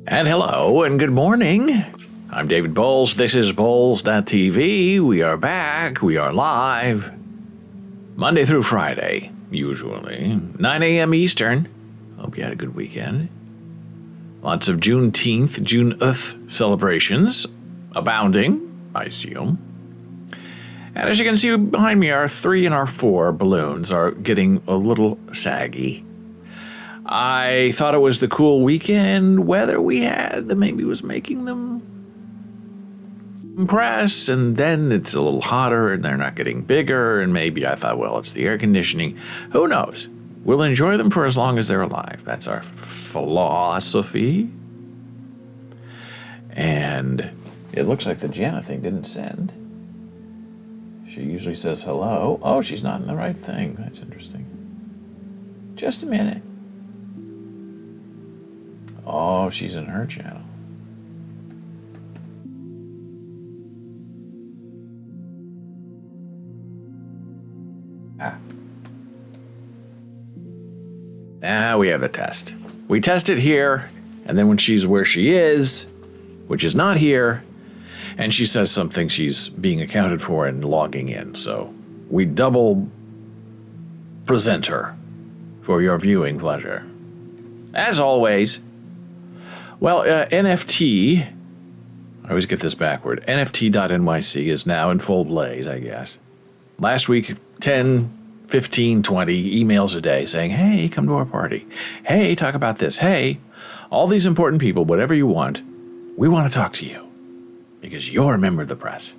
And hello and good morning. I'm David Bowles. This is Bowles.tv. We are back. We are live. Monday through Friday, usually. 9 a.m. Eastern. Hope you had a good weekend. Lots of Juneteenth celebrations. Abounding, I assume. And as you can see behind me, our 3 and our 4 balloons are getting a little saggy. I thought it was the cool weekend weather we had that maybe was making them compress, and then it's a little hotter and they're not getting bigger, and maybe I thought, well, it's the air conditioning. Who knows? We'll enjoy them for as long as they're alive. That's our philosophy. And it looks like the Jana thing didn't send. She usually says hello. Oh, she's not in the right thing. That's interesting. Just a minute. Oh, she's in her channel. Now we have the test. We test it here, and then when she's where she is, which is not here, and she says something, she's being accounted for and logging in. So we double present her for your viewing pleasure. As always, well, NFT, I always get this backward, NFT.nyc is now in full blaze, I guess. Last week, 10, 15, 20 emails a day saying, hey, come to our party. Hey, talk about this. Hey, all these important people, whatever you want, we want to talk to you because you're a member of the press.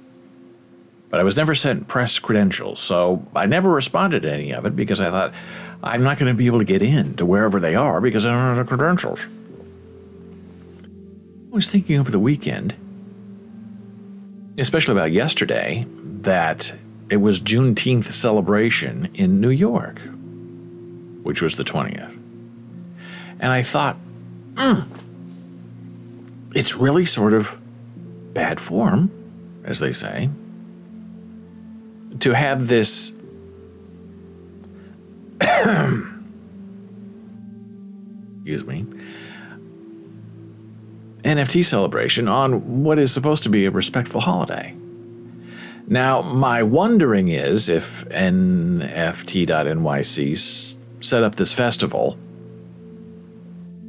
But I was never sent press credentials, so I never responded to any of it because I thought I'm not going to be able to get in to wherever they are because I don't have the credentials. I was thinking over the weekend, especially about yesterday, that it was Juneteenth celebration in New York, which was the 20th. And I thought, it's really sort of bad form, as they say, to have this excuse me, NFT celebration on what is supposed to be a respectful holiday. Now, my wondering is if NFT.nyc set up this festival,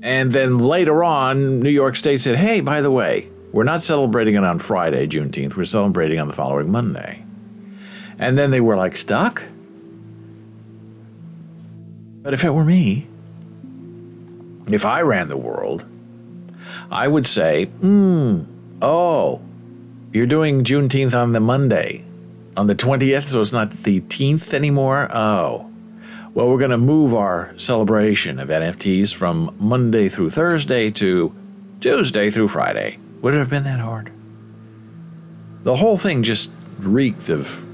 and then later on, New York State said, hey, by the way, we're not celebrating it on Friday, Juneteenth, we're celebrating on the following Monday. And then they were like stuck. But if it were me, if I ran the world, I would say, oh, you're doing Juneteenth on the Monday, on the 20th, so it's not the 10th anymore? Oh, well, we're going to move our celebration of NFTs from Monday through Thursday to Tuesday through Friday. Would it have been that hard? The whole thing just reeked of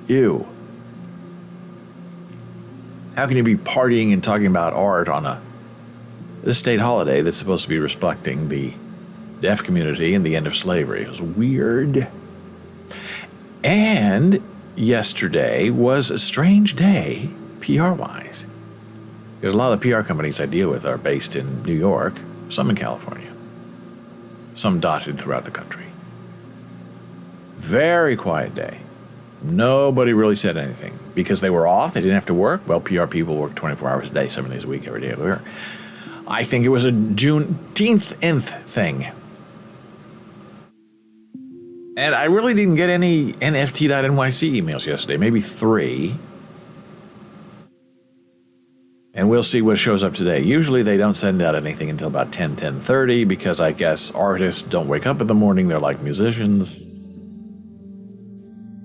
ew. How can you be partying and talking about art on this state holiday that's supposed to be respecting the deaf community and the end of slavery? It was weird. And yesterday was a strange day, PR-wise. Because a lot of the PR companies I deal with are based in New York, some in California, some dotted throughout the country. Very quiet day. Nobody really said anything because they were off. They didn't have to work. Well, PR people work 24 hours a day, 7 days a week, every day of the year. I think it was a Juneteenth thing. And I really didn't get any NFT.nyc emails yesterday, maybe 3. And we'll see what shows up today. Usually they don't send out anything until about 10:30 because I guess artists don't wake up in the morning. They're like musicians.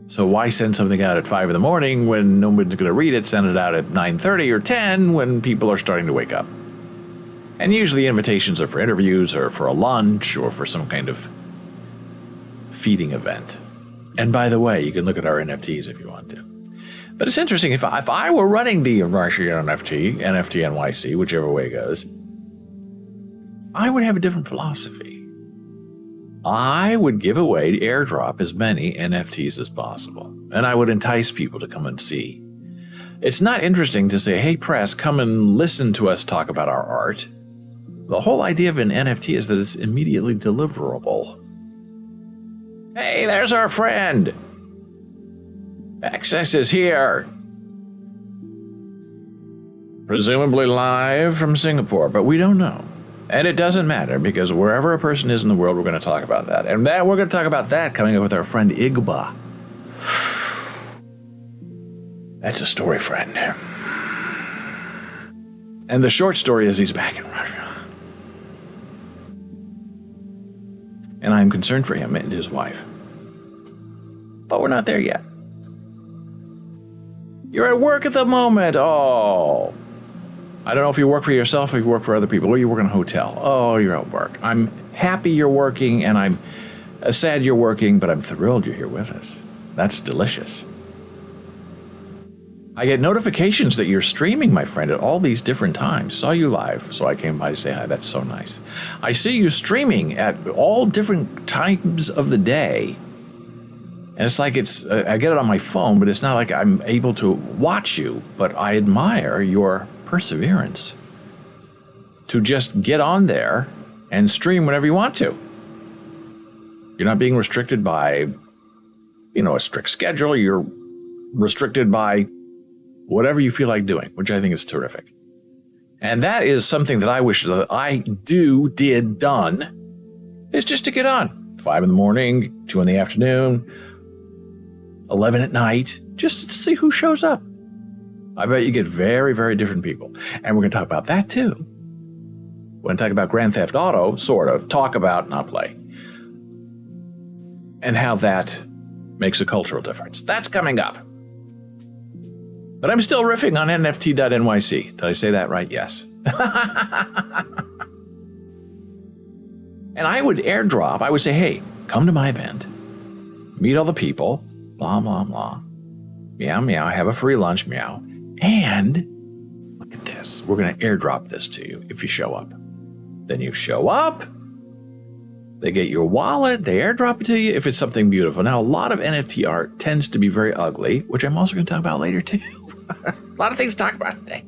So why send something out at 5 in the morning when nobody's going to read it? Send it out at 9:30 or 10 when people are starting to wake up. And usually invitations are for interviews or for a lunch or for some kind of feeding event. And by the way, you can look at our NFTs if you want to. But it's interesting, if I were running the NFT NYC, whichever way it goes, I would have a different philosophy. I would give away, airdrop as many NFTs as possible. And I would entice people to come and see. It's not interesting to say, hey, press, come and listen to us talk about our art. The whole idea of an NFT is that it's immediately deliverable. Hey, there's our friend. Access is here. Presumably live from Singapore, but we don't know. And it doesn't matter, because wherever a person is in the world, we're going to talk about that. And we're going to talk about that coming up with our friend Igba. That's a story, friend. And the short story is he's back in Russia. And I'm concerned for him and his wife. But we're not there yet. You're at work at the moment. Oh. I don't know if you work for yourself or if you work for other people, or you work in a hotel. Oh, you're at work. I'm happy you're working, and I'm sad you're working, but I'm thrilled you're here with us. That's delicious. I get notifications that you're streaming, my friend, at all these different times. Saw you live, so I came by to say hi. That's so nice. I see you streaming at all different times of the day. And it's like I get it on my phone, but it's not like I'm able to watch you, but I admire your perseverance to just get on there and stream whenever you want to. You're not being restricted by, a strict schedule. You're restricted by whatever you feel like doing, which I think is terrific. And that is something that I wish that I did done, is just to get on. 5 in the morning, 2 in the afternoon, 11 at night, just to see who shows up. I bet you get very, very different people. And we're going to talk about that too. We're going to talk about Grand Theft Auto, sort of. Talk about, not play. And how that makes a cultural difference. That's coming up. But I'm still riffing on NFT.NYC. Did I say that right? Yes. And I would airdrop. I would say, hey, come to my event. Meet all the people. Blah, blah, blah. Meow, meow. Have a free lunch. Meow. And look at this. We're going to airdrop this to you if you show up. Then you show up. They get your wallet. They airdrop it to you if it's something beautiful. Now, a lot of NFT art tends to be very ugly, which I'm also going to talk about later, too. A lot of things to talk about today.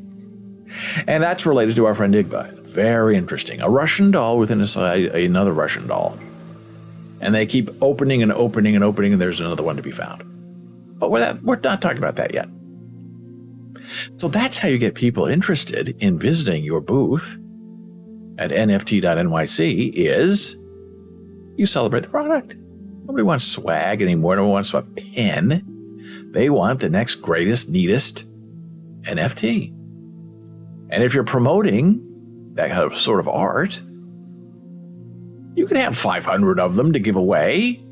And that's related to our friend Igba. Very interesting. A Russian doll within another Russian doll. And they keep opening and opening and opening, and there's another one to be found. But we're not talking about that yet. So that's how you get people interested in visiting your booth at NFT.NYC is you celebrate the product. Nobody wants swag anymore. No one wants a pin. They want the next greatest, neatest NFT. And if you're promoting that kind of sort of art, you can have 500 of them to give away.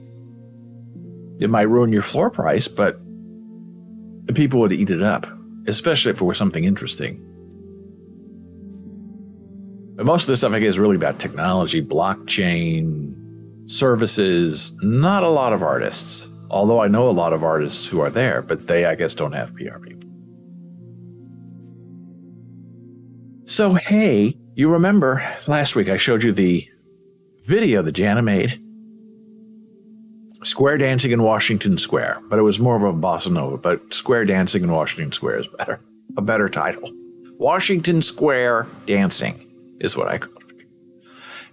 It might ruin your floor price, but the people would eat it up, especially if it were something interesting. But most of this stuff, I guess, is really about technology, blockchain, services, not a lot of artists. Although I know a lot of artists who are there, but they, I guess, don't have PR people. So, hey, you remember last week I showed you the video that Jana made? Square dancing in Washington Square, but it was more of a bossa nova, but square dancing in Washington Square is better. A better title. Washington Square Dancing is what I call it.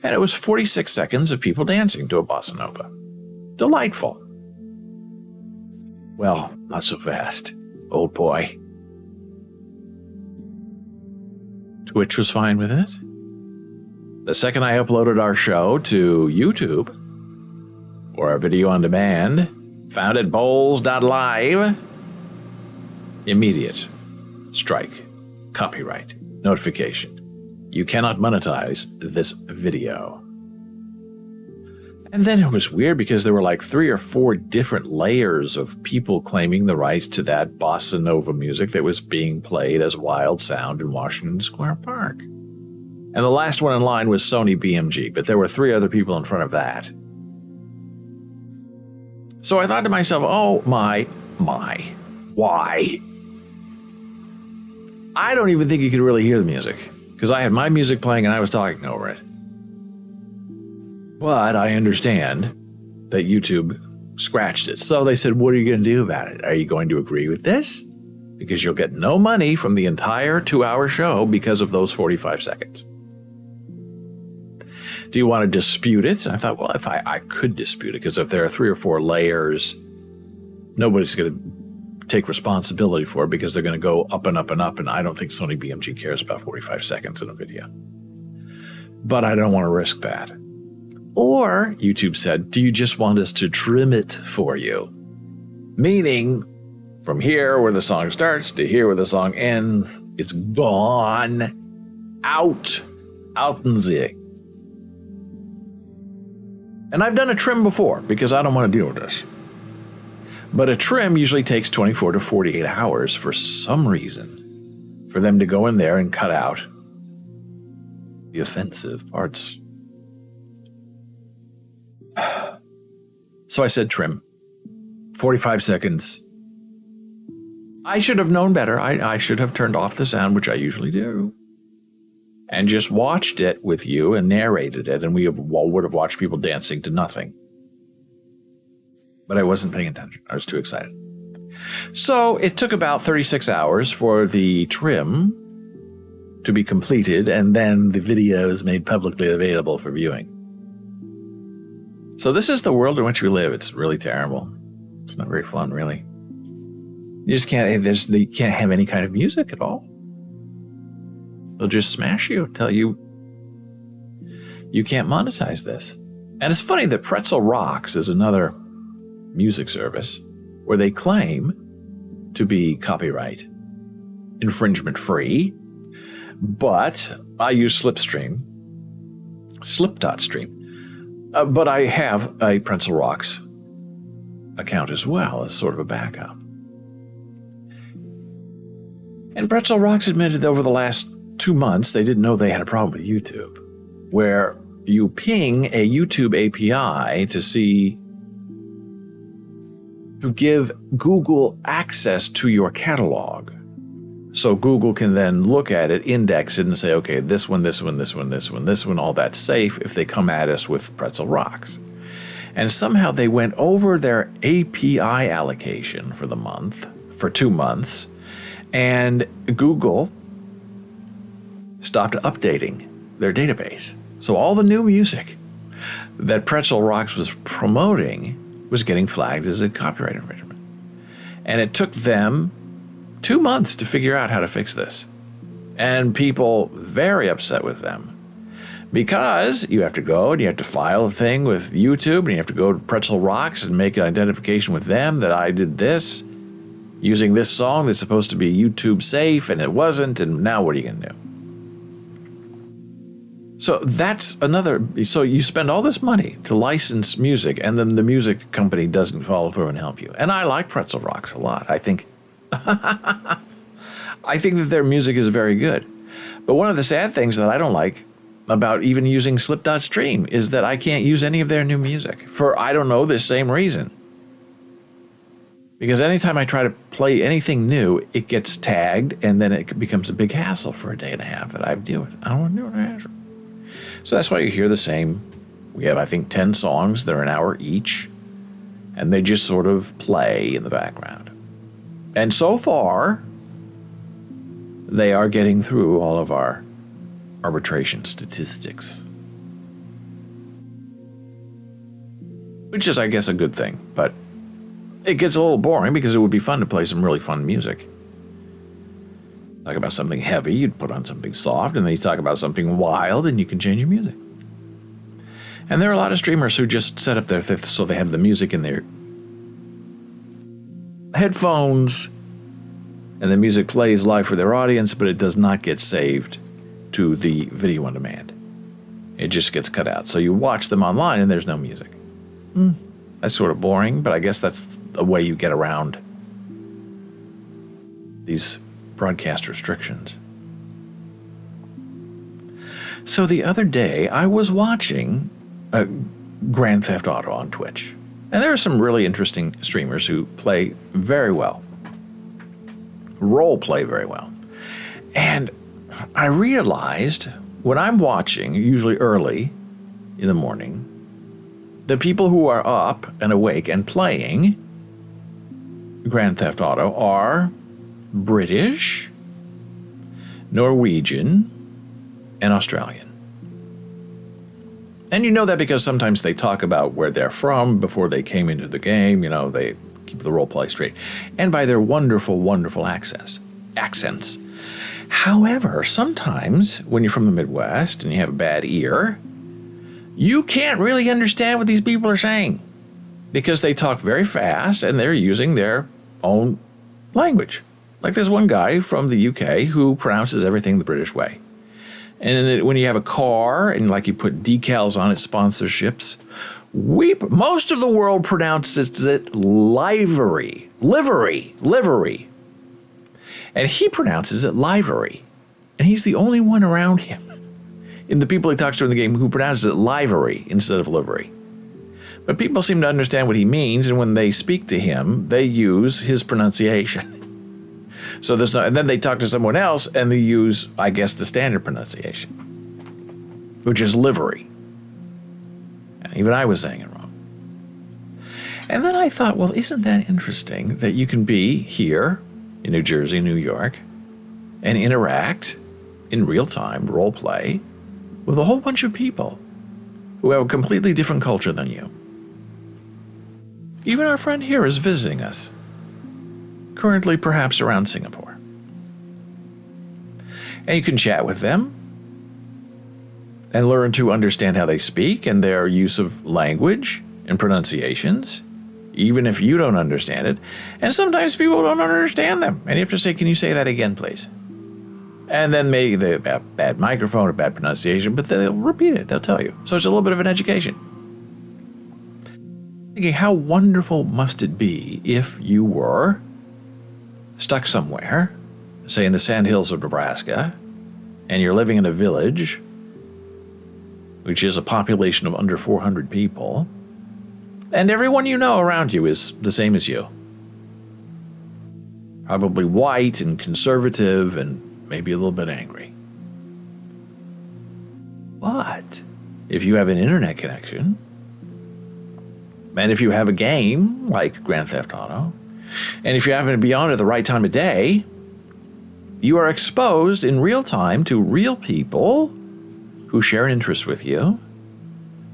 And it was 46 seconds of people dancing to a bossa nova. Delightful. Well, not so fast, old boy. Twitch was fine with it. The second I uploaded our show to YouTube, or our video on demand, found at bowls.live, immediate strike, copyright, notification. You cannot monetize this video. And then it was weird because there were like 3 or 4 different layers of people claiming the rights to that bossa nova music that was being played as wild sound in Washington Square Park. And the last one in line was Sony BMG, but there were 3 other people in front of that. So I thought to myself, oh my, why? I don't even think you could really hear the music, because I had my music playing and I was talking over it. But I understand that YouTube scratched it. So they said, what are you going to do about it? Are you going to agree with this? Because you'll get no money from the entire 2-hour show because of those 45 seconds. Do you want to dispute it? And I thought, well, if I could dispute it, because if there are 3 or 4 layers, nobody's going to take responsibility for it because they're going to go up and up and up. And I don't think Sony BMG cares about 45 seconds in a video. But I don't want to risk that. Or YouTube said, do you just want us to trim it for you? Meaning, from here where the song starts to here where the song ends, it's gone. Out and see. And I've done a trim before because I don't want to deal with this. But a trim usually takes 24 to 48 hours for some reason for them to go in there and cut out the offensive parts. So I said trim. 45 seconds. I should have known better. I should have turned off the sound, which I usually do, and just watched it with you and narrated it, and we would have watched people dancing to nothing. But I wasn't paying attention. I was too excited. So it took about 36 hours for the trim to be completed, and then the video is made publicly available for viewing. So this is the world in which we live. It's really terrible. It's not very fun, really. You just can't, they can't have any kind of music at all. They'll just smash you, tell you you can't monetize this. And it's funny that Pretzel Rocks is another music service where they claim to be copyright infringement free, but I use Slipstream, Slip.stream. But I have a Pretzel Rocks account as well as sort of a backup. And Pretzel Rocks admitted that over the last 2 months, they didn't know they had a problem with YouTube, where you ping a YouTube API to give Google access to your catalog. So Google can then look at it, index it, and say, okay, this one, all that's safe if they come at us with Pretzel Rocks. And somehow they went over their API allocation for the month, for 2 months, and Google stopped updating their database. So all the new music that Pretzel Rocks was promoting was getting flagged as a copyright infringement. And it took them 2 months to figure out how to fix this. And people very upset with them. Because you have to go and you have to file a thing with YouTube and you have to go to Pretzel Rocks and make an identification with them that I did this using this song that's supposed to be YouTube safe and it wasn't, and now what are you going to do? So that's another, so you spend all this money to license music and then the music company doesn't follow through and help you. And I like Pretzel Rocks a lot. I think that their music is very good. But one of the sad things that I don't like about even using Slip.stream is that I can't use any of their new music for, I don't know, this same reason. Because anytime I try to play anything new, it gets tagged and then it becomes a big hassle for a day and a half that I have to deal with. I don't want to do it. So that's why you hear the same. We have, I think, 10 songs. They're an hour each. And they just sort of play in the background. And so far, they are getting through all of our arbitration statistics. Which is, I guess, a good thing. But it gets a little boring because it would be fun to play some really fun music. Talk about something heavy, you'd put on something soft, and then you talk about something wild, and you can change your music. And there are a lot of streamers who just set up their fifth so they have the music in their headphones, and the music plays live for their audience, but it does not get saved to the video on demand. It just gets cut out. So you watch them online, and there's no music. That's sort of boring, but I guess that's a way you get around these broadcast restrictions. So the other day, I was watching Grand Theft Auto on Twitch. And there are some really interesting streamers who play very well. Role play very well. And I realized when I'm watching, usually early in the morning, the people who are up and awake and playing Grand Theft Auto are British, Norwegian, and Australian. And you know that because sometimes they talk about where they're from before they came into the game. You know, they keep the role play straight. And by their wonderful, wonderful accents. However, sometimes when you're from the Midwest and you have a bad ear, you can't really understand what these people are saying because they talk very fast and they're using their own language. Like there's one guy from the UK who pronounces everything the British way. And when you have a car and like you put decals on it, sponsorships, most of the world pronounces it livery. And he pronounces it livery. And he's the only one around him in the people he talks to in the game who pronounces it livery instead of livery. But people seem to understand what he means, and when they speak to him, they use his pronunciation. So and then they talk to someone else, and they use, I guess, the standard pronunciation, which is livery. And even I was saying it wrong. And then I thought, well, isn't that interesting that you can be here in New Jersey, New York, and interact in real time, role play, with a whole bunch of people who have a completely different culture than you. Even our friend here is visiting us, currently perhaps around Singapore. And you can chat with them and learn to understand how they speak and their use of language and pronunciations, even if you don't understand it. And sometimes people don't understand them. And you have to say, can you say that again, please? And then maybe they have a bad microphone or bad pronunciation, but they'll repeat it. They'll tell you. So it's a little bit of an education. Thinking, how wonderful must it be if you were stuck somewhere, say in the sandhills of Nebraska, and you're living in a village, which is a population of under 400 people, and everyone you know around you is the same as you. Probably white and conservative and maybe a little bit angry. But if you have an internet connection, and if you have a game like Grand Theft Auto, and if you happen to be on at the right time of day, you are exposed in real time to real people who share an interest with you,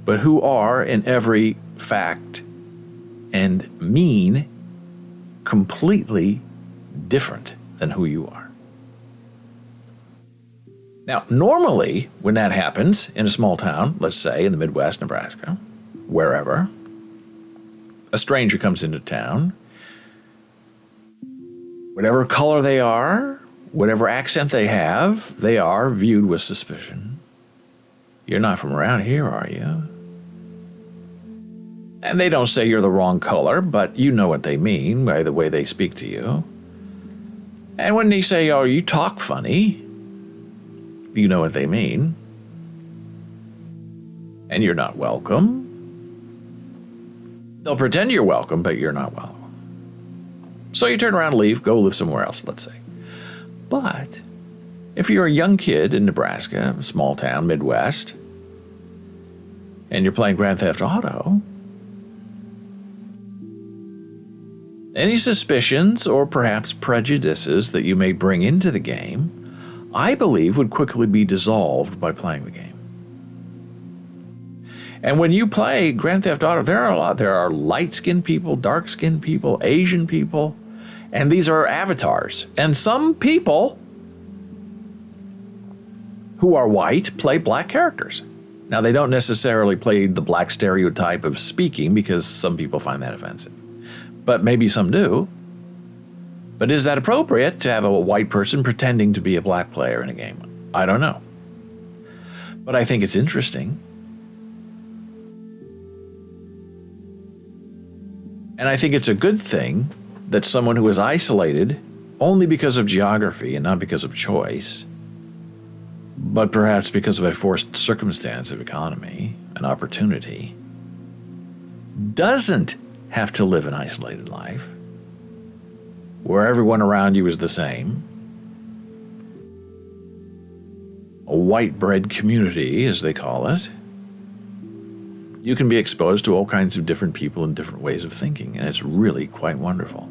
but who are in every fact and mean completely different than who you are. Now, normally when that happens in a small town, let's say in the Midwest, Nebraska, wherever, a stranger comes into town, whatever color they are, whatever accent they have, they are viewed with suspicion. You're not from around here, are you? And they don't say you're the wrong color, but you know what they mean by the way they speak to you. And when they say, oh, you talk funny, you know what they mean. And you're not welcome. They'll pretend you're welcome, but you're not welcome. So you turn around and leave, go live somewhere else, let's say. But if you're a young kid in Nebraska, a small town, Midwest, and you're playing Grand Theft Auto, any suspicions or perhaps prejudices that you may bring into the game, I believe would quickly be dissolved by playing the game. And when you play Grand Theft Auto, there are light-skinned people, dark-skinned people, Asian people, and these are avatars. And some people who are white play black characters. Now, they don't necessarily play the black stereotype of speaking because some people find that offensive. But maybe some do. But is that appropriate to have a white person pretending to be a black player in a game? I don't know. But I think it's interesting. And I think it's a good thing that someone who is isolated only because of geography and not because of choice, but perhaps because of a forced circumstance of economy, an opportunity, doesn't have to live an isolated life where everyone around you is the same. A white bread community, as they call it. You can be exposed to all kinds of different people and different ways of thinking, and it's really quite wonderful.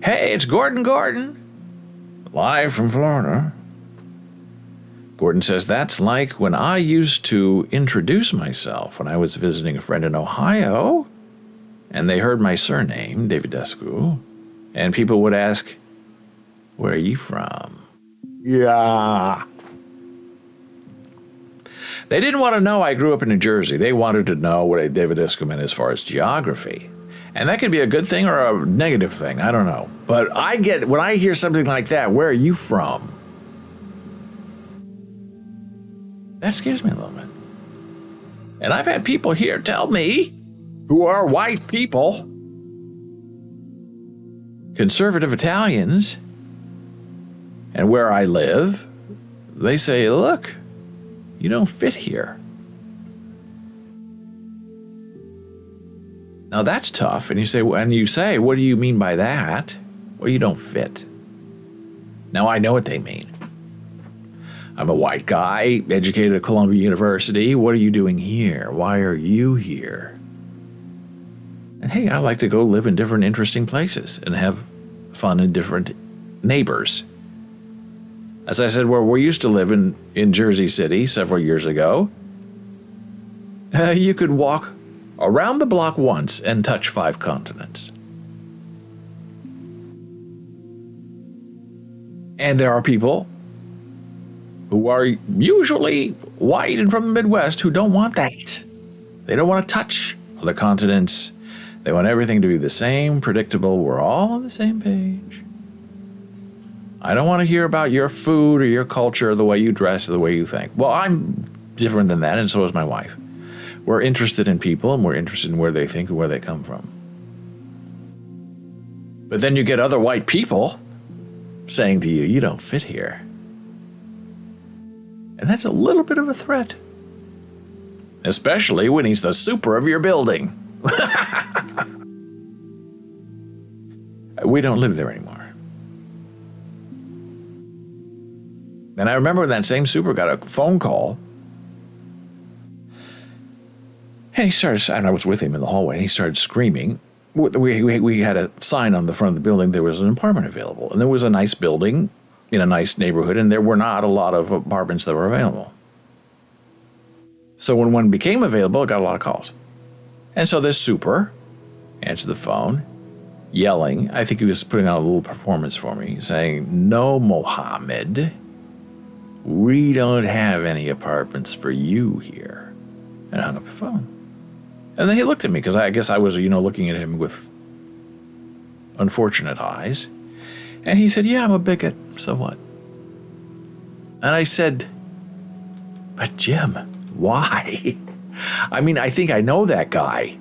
Hey, it's Gordon, live from Florida. Gordon says, that's like when I used to introduce myself when I was visiting a friend in Ohio, and they heard my surname, Davidescu, and people would ask, where are you from? Yeah. They didn't want to know I grew up in New Jersey. They wanted to know what a Davidescu meant as far as geography. And that could be a good thing or a negative thing. I don't know. But when I hear something like that, where are you from? That scares me a little bit. And I've had people here tell me, who are white people, conservative Italians, and where I live, they say, look, you don't fit here. Now that's tough. And you say, what do you mean by that? Well, you don't fit. Now I know what they mean. I'm a white guy, educated at Columbia University. What are you doing here? Why are you here? And hey, I like to go live in different interesting places and have fun in different neighbors. As I said, where we used to live in Jersey City several years ago, you could walk around the block once and touch 5 continents. And there are people who are usually white and from the Midwest who don't want that. They don't want to touch other continents. They want everything to be the same, predictable. We're all on the same page. I don't want to hear about your food or your culture or the way you dress or the way you think. Well, I'm different than that, and so is my wife. We're interested in people, and we're interested in where they think and where they come from. But then you get other white people saying to you, you don't fit here. And that's a little bit of a threat. Especially when he's the super of your building. We don't live there anymore. And I remember when that same super got a phone call. And he started, and I was with him in the hallway, and he started screaming. We had a sign on the front of the building, there was an apartment available. And there was a nice building in a nice neighborhood, and there were not a lot of apartments that were available. So when one became available, it got a lot of calls. And so this super answered the phone, yelling. I think he was putting on a little performance for me, saying, "No, Mohammed, we don't have any apartments for you here." And I hung up the phone. And then he looked at me, because I guess I was, looking at him with unfortunate eyes. And he said, "Yeah, I'm a bigot, so what?" And I said, "But Jim, why? I mean, I think I know that guy.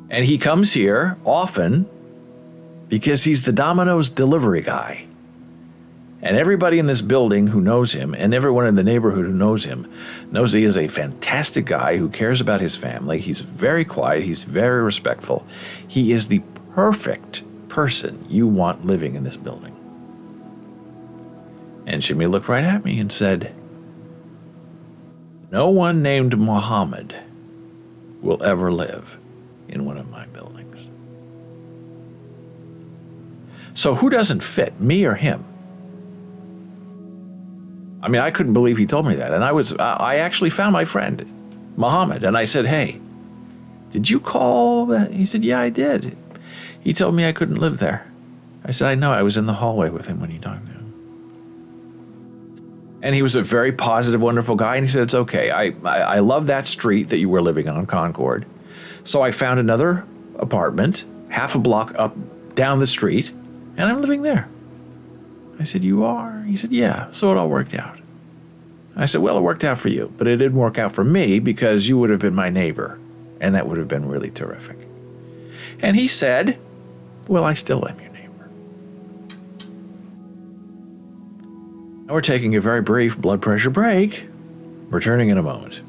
And he comes here often because he's the Domino's delivery guy. And everybody in this building who knows him, and everyone in the neighborhood who knows him, knows he is a fantastic guy who cares about his family. He's very quiet. He's very respectful. He is the perfect person you want living in this building." And Jimmy looked right at me and said, "No one named Muhammad will ever live in one of my buildings." So who doesn't fit, me or him? I mean, I couldn't believe he told me that. And I actually found my friend, Muhammad, and I said, "Hey, did you call?" He said, "Yeah, I did. He told me I couldn't live there." I said, "I know, I was in the hallway with him when he talked to him." And he was a very positive, wonderful guy, and he said, "It's okay. I love that street that you were living on, Concord. So I found another apartment, half a block up down the street, and I'm living there." I said, "You are?" He said, "Yeah, so it all worked out." I said, "Well, it worked out for you, but it didn't work out for me because you would have been my neighbor, and that would have been really terrific." And he said, "Well, I still am your neighbor." Now we're taking a very brief blood pressure break. Returning in a moment.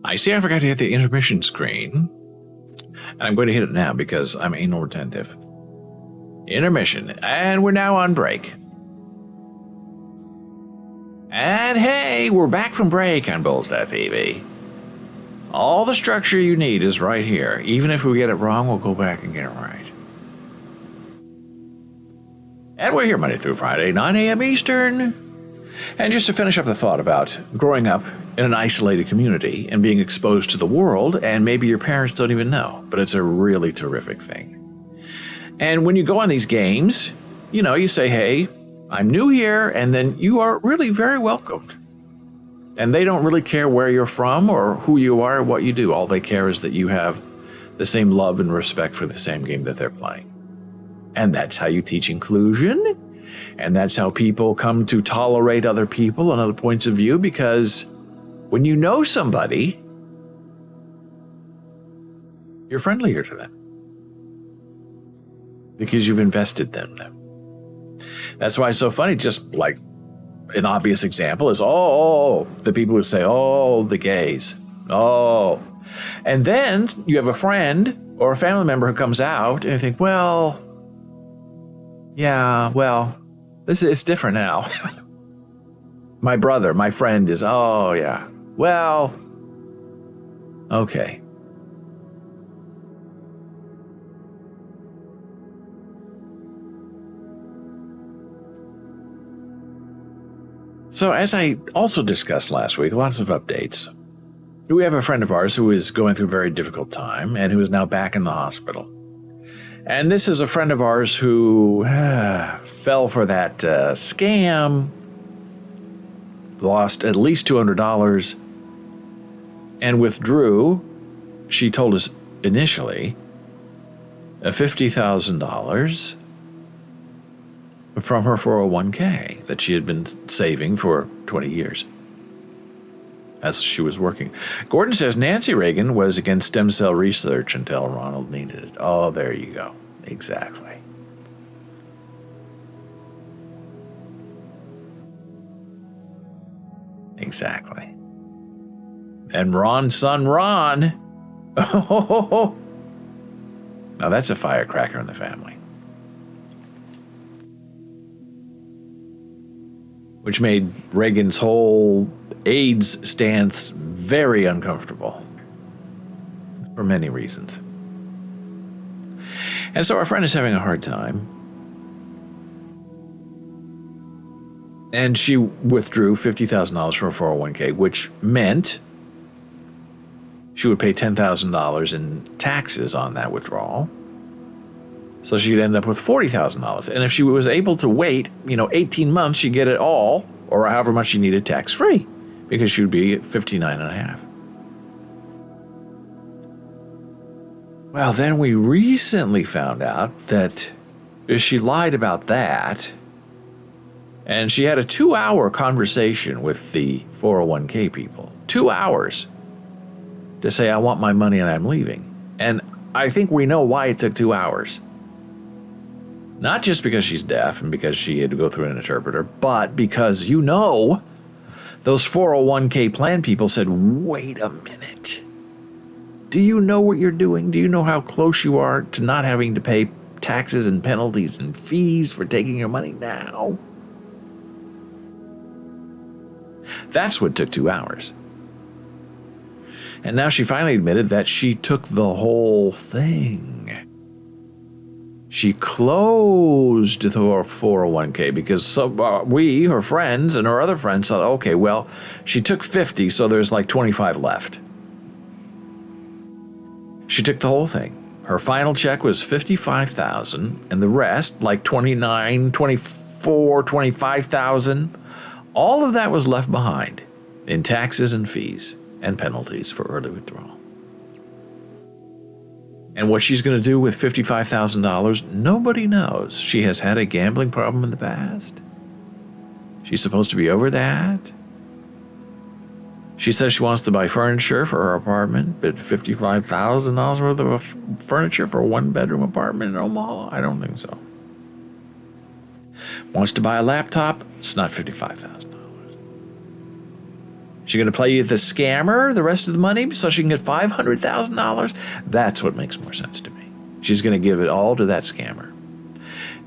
I see I forgot to hit the intermission screen. And I'm going to hit it now because I'm anal retentive. Intermission. And we're now on break. And hey, we're back from break on Bulls.tv. All the structure you need is right here. Even if we get it wrong, we'll go back and get it right. And we're here Monday through Friday, 9 a.m. Eastern. And just to finish up the thought about growing up in an isolated community and being exposed to the world, and maybe your parents don't even know, but it's a really terrific thing. And when you go on these games, you say, hey, I'm new here, and then you are really very welcomed. And they don't really care where you're from or who you are or what you do. All they care is that you have the same love and respect for the same game that they're playing. And that's how you teach inclusion. And that's how people come to tolerate other people and other points of view, because when you know somebody, you're friendlier to them because you've invested in them. That's why it's so funny. Just like an obvious example is, the people who say, the gays. And then you have a friend or a family member who comes out and you think, it's different now. My brother, my friend is, okay. So as I also discussed last week, lots of updates. We have a friend of ours who is going through a very difficult time and who is now back in the hospital. And this is a friend of ours who fell for that scam, lost at least $200, and withdrew, she told us initially, $50,000 from her 401k that she had been saving for 20 years as she was working. Gordon says Nancy Reagan was against stem cell research until Ronald needed it. Oh, there you go. Exactly. Exactly. And Ron's son, Ron. Oh, now that's a firecracker in the family. Which made Reagan's whole AIDS stance very uncomfortable for many reasons. And so our friend is having a hard time. And she withdrew $50,000 from her 401k, which meant she would pay $10,000 in taxes on that withdrawal. So she'd end up with $40,000. And if she was able to wait, 18 months, she'd get it all, or however much she needed tax-free, because she would be at 59.5. Well, then we recently found out that she lied about that, and she had a 2-hour conversation with the 401k people. 2 hours to say, I want my money and I'm leaving. And I think we know why it took 2 hours. Not just because she's deaf and because she had to go through an interpreter, but because those 401k plan people said, wait a minute. Do you know what you're doing? Do you know how close you are to not having to pay taxes and penalties and fees for taking your money now? That's what took 2 hours. And now she finally admitted that she took the whole thing. She closed her 401k because we, her friends, and her other friends thought, okay, well, she took 50, so there's like 25 left. She took the whole thing. Her final check was $55,000, and the rest, like $29,000, $24,000, $25,000, all of that was left behind in taxes and fees and penalties for early withdrawal. And what she's going to do with $55,000, nobody knows. She has had a gambling problem in the past. She's supposed to be over that. She says she wants to buy furniture for her apartment, but $55,000 worth of furniture for a one-bedroom apartment in Omaha? I don't think so. Wants to buy a laptop? It's not $55,000. She's going to play the scammer the rest of the money so she can get $500,000? That's what makes more sense to me. She's going to give it all to that scammer.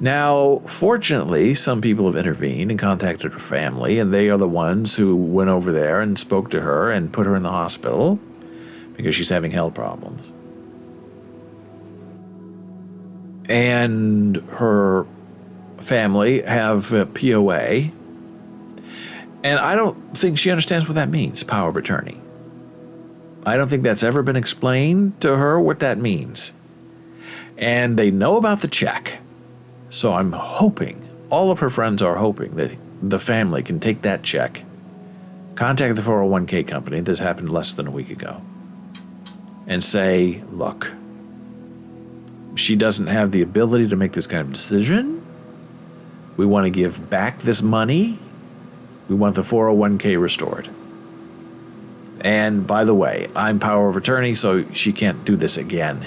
Now, fortunately, some people have intervened and contacted her family, and they are the ones who went over there and spoke to her and put her in the hospital because she's having health problems. And her family have POA. And I don't think she understands what that means, power of attorney. I don't think that's ever been explained to her what that means. And they know about the check. So I'm hoping, all of her friends are hoping that the family can take that check, contact the 401k company, this happened less than a week ago, and say, look, she doesn't have the ability to make this kind of decision. We want to give back this money. We want the 401k restored. And by the way, I'm power of attorney, so she can't do this again.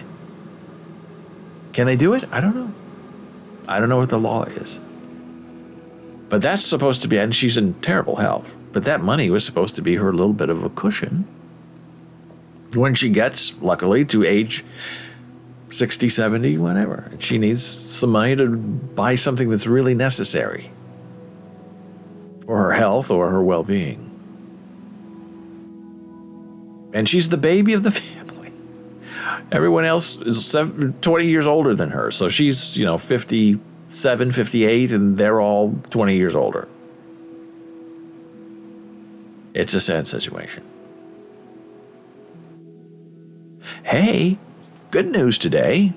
Can they do it? I don't know. I don't know what the law is. But that's supposed to be, and she's in terrible health, but that money was supposed to be her little bit of a cushion when she gets, luckily, to age 60, 70, whatever. And she needs some money to buy something that's really necessary for her health or her well-being. And she's the baby of the family. Everyone else is 20 years older than her. So she's, 57, 58, and they're all 20 years older. It's a sad situation. Hey, good news today.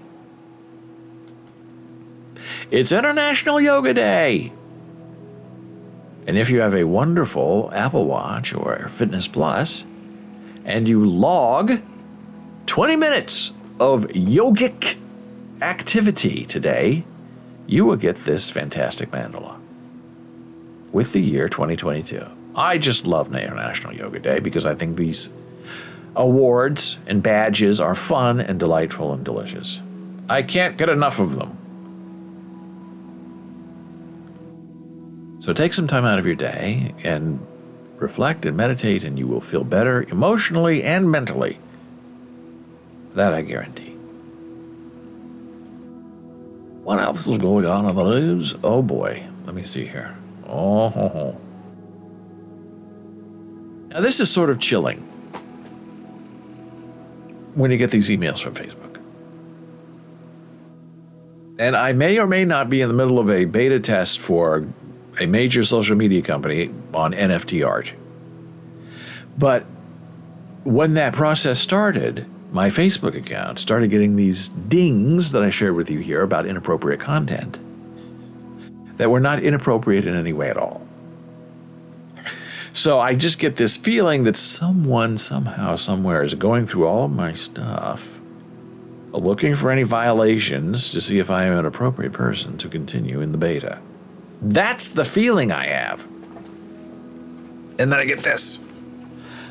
It's International Yoga Day. And if you have a wonderful Apple Watch or Fitness Plus, and you log 20 minutes of yogic activity today, you will get this fantastic mandala with the year 2022. I just love International Yoga Day because I think these awards and badges are fun and delightful and delicious. I can't get enough of them. So take some time out of your day and reflect and meditate, and you will feel better emotionally and mentally. That I guarantee. What else is going on in the news? Oh boy, let me see here. Oh. Now this is sort of chilling when you get these emails from Facebook. And I may or may not be in the middle of a beta test for a major social media company on NFT art. But when that process started, my Facebook account started getting these dings that I shared with you here about inappropriate content that were not inappropriate in any way at all. So I just get this feeling that someone, somehow, somewhere is going through all of my stuff, looking for any violations to see if I am an appropriate person to continue in the beta. That's the feeling I have. And then I get this.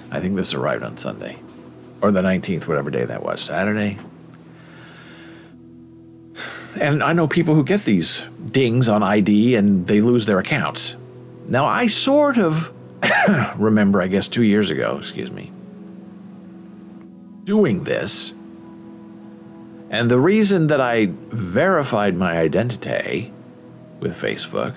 I think this arrived on Sunday. Or the 19th, whatever day that was. Saturday. And I know people who get these dings on ID and they lose their accounts. Now, I sort of remember, I guess 2 years ago, doing this. And the reason that I verified my identity with Facebook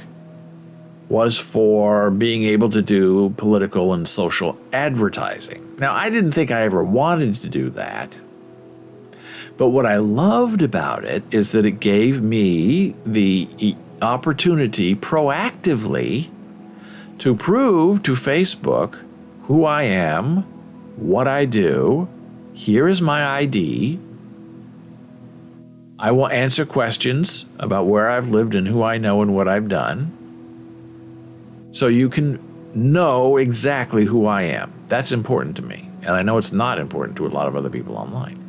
was for being able to do political and social advertising. Now, I didn't think I ever wanted to do that, but what I loved about it is that it gave me the opportunity proactively to prove to Facebook who I am, what I do. Here is my ID. I will answer questions about where I've lived and who I know and what I've done, so you can know exactly who I am. That's important to me, and I know it's not important to a lot of other people online.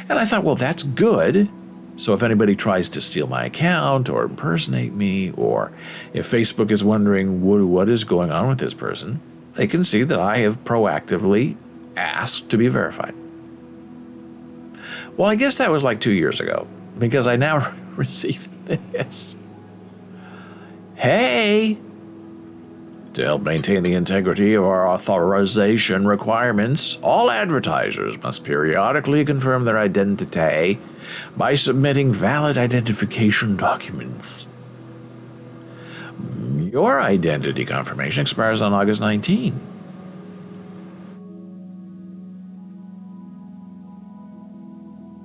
And I thought, well, that's good. So if anybody tries to steal my account or impersonate me, or if Facebook is wondering what is going on with this person, they can see that I have proactively asked to be verified. Well, I guess that was like 2 years ago, because I now receive this. Hey, To help maintain the integrity of our authorization requirements, all advertisers must periodically confirm their identity by submitting valid identification documents. Your identity confirmation expires on August 19.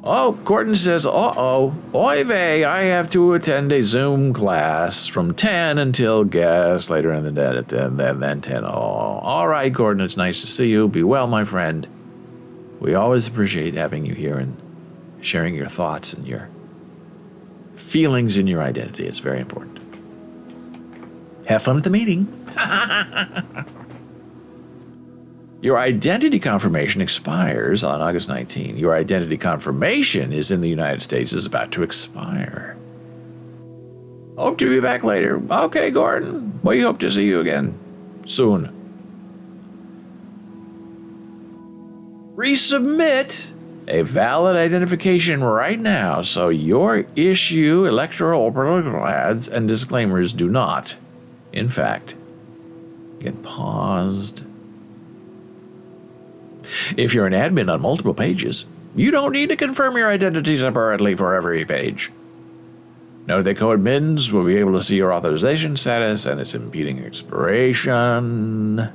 Oh, Gordon says, oy vey, I have to attend a Zoom class from 10 until guess later in the day, then 10. Oh, all right, Gordon, it's nice to see you. Be well, my friend. We always appreciate having you here and sharing your thoughts and your feelings in your identity. It's very important. Have fun at the meeting. Your identity confirmation expires on August 19. Your identity confirmation is in the United States is about to expire. Hope to be back later. Okay, Gordon. We hope to see you again soon. Resubmit a valid identification right now so your issue electoral or political ads and disclaimers do not, in fact, get paused. If you're an admin on multiple pages, you don't need to confirm your identity separately for every page. Note that co-admins will be able to see your authorization status and its impeding expiration.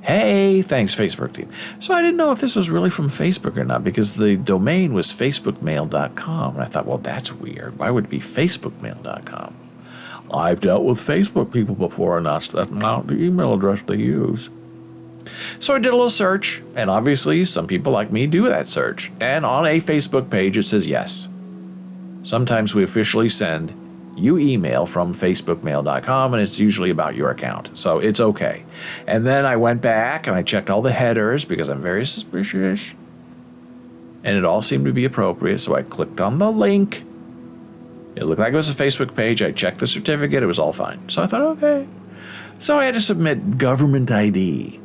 Hey, thanks, Facebook team. So I didn't know if this was really from Facebook or not because the domain was facebookmail.com. And I thought, well, that's weird. Why would it be facebookmail.com? I've dealt with Facebook people before, and that's not the email address they use. So I did a little search, and obviously some people like me do that search. And on a Facebook page, it says yes. Sometimes we officially send you email from facebookmail.com, and it's usually about your account. So it's okay. And then I went back and I checked all the headers because I'm very suspicious. And it all seemed to be appropriate, so I clicked on the link. It looked like it was a Facebook page. I checked the certificate. It was all fine. So I thought, okay. So I had to submit government ID.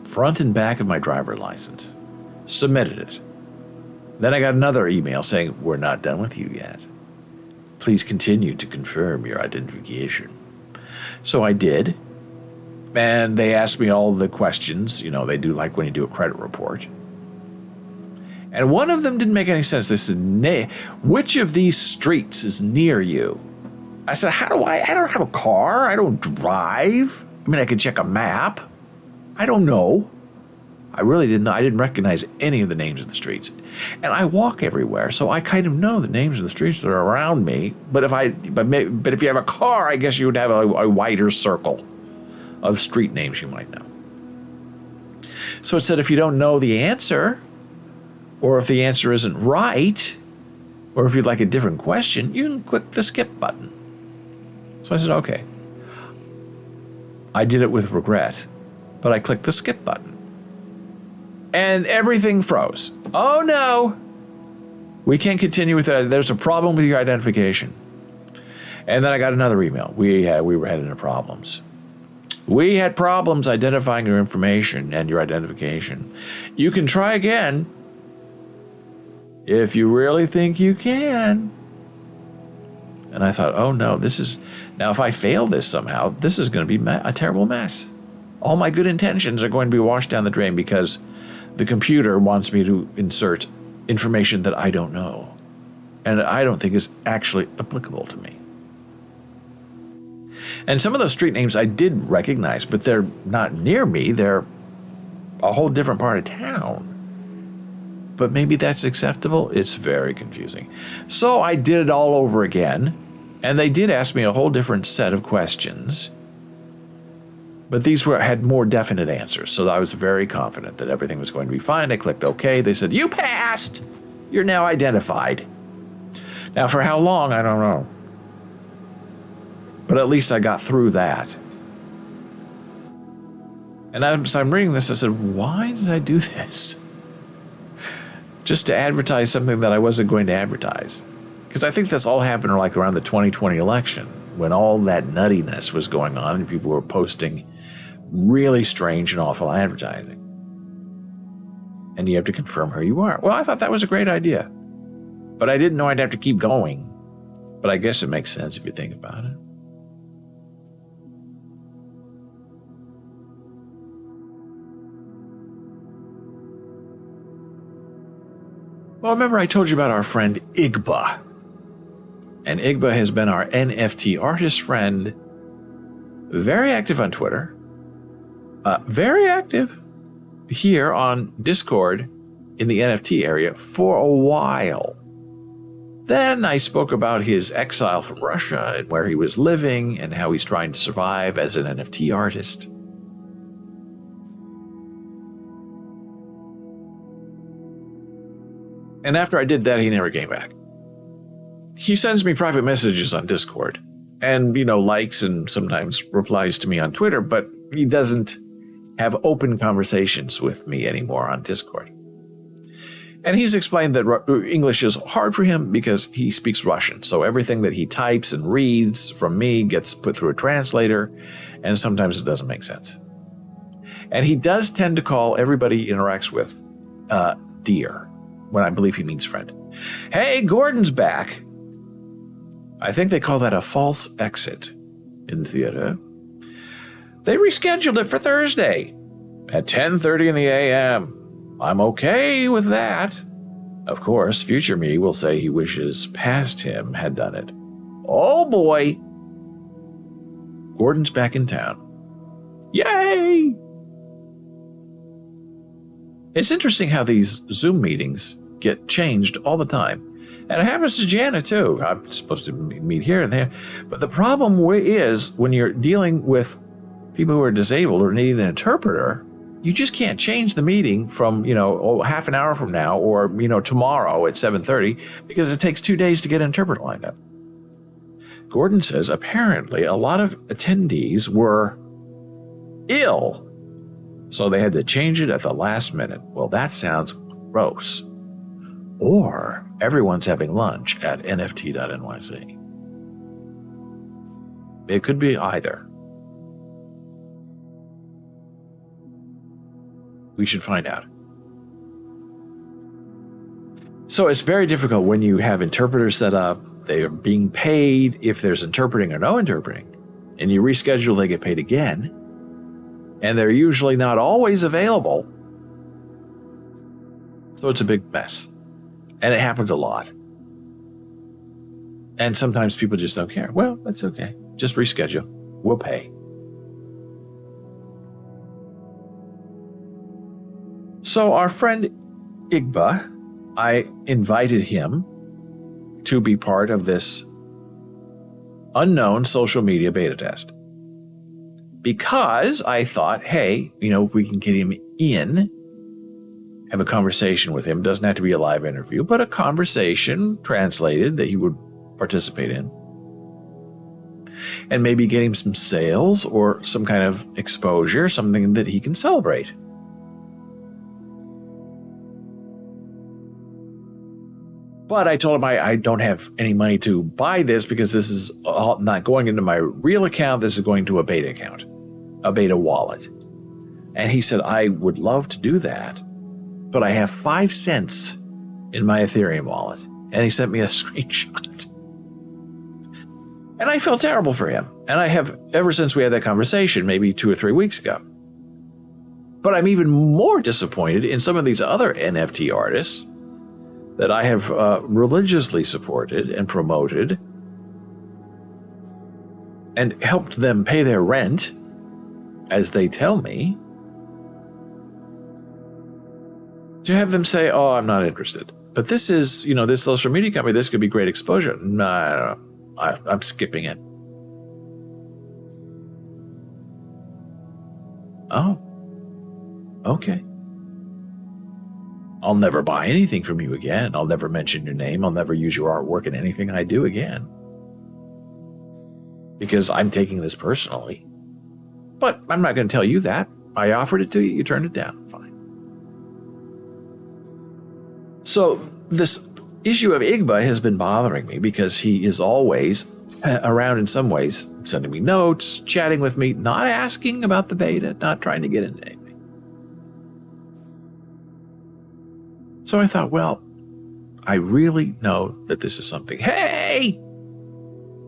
Front and back of my driver's license. Submitted it. Then I got another email saying, we're not done with you yet. Please continue to confirm your identification. So I did. And they asked me all the questions, they do like when you do a credit report. And one of them didn't make any sense. They said, which of these streets is near you? I said, I don't have a car. I don't drive. I can check a map. I don't know. I really didn't know. I didn't recognize any of the names of the streets. And I walk everywhere, so I kind of know the names of the streets that are around me. But if you have a car, I guess you would have a wider circle of street names you might know. So it said if you don't know the answer, or if the answer isn't right, or if you'd like a different question, you can click the skip button. So I said, okay. I did it with regret, but I clicked the skip button. And everything froze. Oh no, we can't continue with that. There's a problem with your identification. And then I got another email. We were heading into problems. We had problems identifying your information and your identification. You can try again if you really think you can. And I thought, oh no, now if I fail this somehow, this is going to be a terrible mess. All my good intentions are going to be washed down the drain because the computer wants me to insert information that I don't know and I don't think is actually applicable to me. And some of those street names I did recognize, but they're not near me. They're a whole different part of town. But maybe that's acceptable. It's very confusing. So I did it all over again, and they did ask me a whole different set of questions. But these had more definite answers, so I was very confident that everything was going to be fine. I clicked OK. They said, you passed. You're now identified. Now, for how long, I don't know. But at least I got through that. And as I'm reading this, I said, why did I do this? Just to advertise something that I wasn't going to advertise. Because I think this all happened like around the 2020 election, when all that nuttiness was going on and people were posting really strange and awful advertising. And you have to confirm who you are. Well, I thought that was a great idea. But I didn't know I'd have to keep going. But I guess it makes sense if you think about it. Well, remember I told you about our friend Igba. And Igba has been our NFT artist friend, very active on Twitter, very active here on Discord in the NFT area for a while. Then I spoke about his exile from Russia and where he was living and how he's trying to survive as an NFT artist. And after I did that, he never came back. He sends me private messages on Discord and, likes and sometimes replies to me on Twitter, but he doesn't have open conversations with me anymore on Discord. And he's explained that English is hard for him because he speaks Russian. So everything that he types and reads from me gets put through a translator, and sometimes it doesn't make sense. And he does tend to call everybody he interacts with dear, when I believe he means friend. Hey, Gordon's back. I think they call that a false exit in theater. They rescheduled it for Thursday at 10:30 in the a.m. I'm okay with that. Of course, future me will say he wishes past him had done it. Oh boy. Gordon's back in town. Yay! It's interesting how these Zoom meetings get changed all the time. And it happens to Jana too. I'm supposed to meet here and there. But the problem is when you're dealing with people who are disabled or need an interpreter, you just can't change the meeting from, half an hour from now or, tomorrow at 7:30 because it takes 2 days to get an interpreter lined up. Gordon says apparently a lot of attendees were ill, so they had to change it at the last minute. Well, that sounds gross. Or everyone's having lunch at nft.nyc. It could be either. We should find out. So it's very difficult when you have interpreters set up, they are being paid if there's interpreting or no interpreting, and you reschedule, they get paid again, and they're usually not always available. So it's a big mess. And it happens a lot. And sometimes people just don't care. Well, that's okay. Just reschedule. We'll pay. So our friend Igba, I invited him to be part of this unknown social media beta test. Because I thought, hey, if we can get him in, have a conversation with him, doesn't have to be a live interview, but a conversation translated that he would participate in. And maybe get him some sales or some kind of exposure, something that he can celebrate. But I told him I don't have any money to buy this because this is all not going into my real account. This is going to a beta account, a beta wallet. And he said, I would love to do that, but I have 5 cents in my Ethereum wallet. And he sent me a screenshot. And I felt terrible for him. And I have ever since we had that conversation, maybe 2 or 3 weeks ago. But I'm even more disappointed in some of these other NFT artists that I have religiously supported and promoted and helped them pay their rent, as they tell me, to have them say, oh, I'm not interested. But this is, this social media company, this could be great exposure. No, I don't know. I'm skipping it. Oh, okay. I'll never buy anything from you again. I'll never mention your name. I'll never use your artwork in anything I do again. Because I'm taking this personally. But I'm not going to tell you that. I offered it to you. You turned it down. Fine. So this issue of Igba has been bothering me because he is always around in some ways, sending me notes, chatting with me, not asking about the beta, not trying to get into anything. So I thought, well, I really know that this is something. Hey,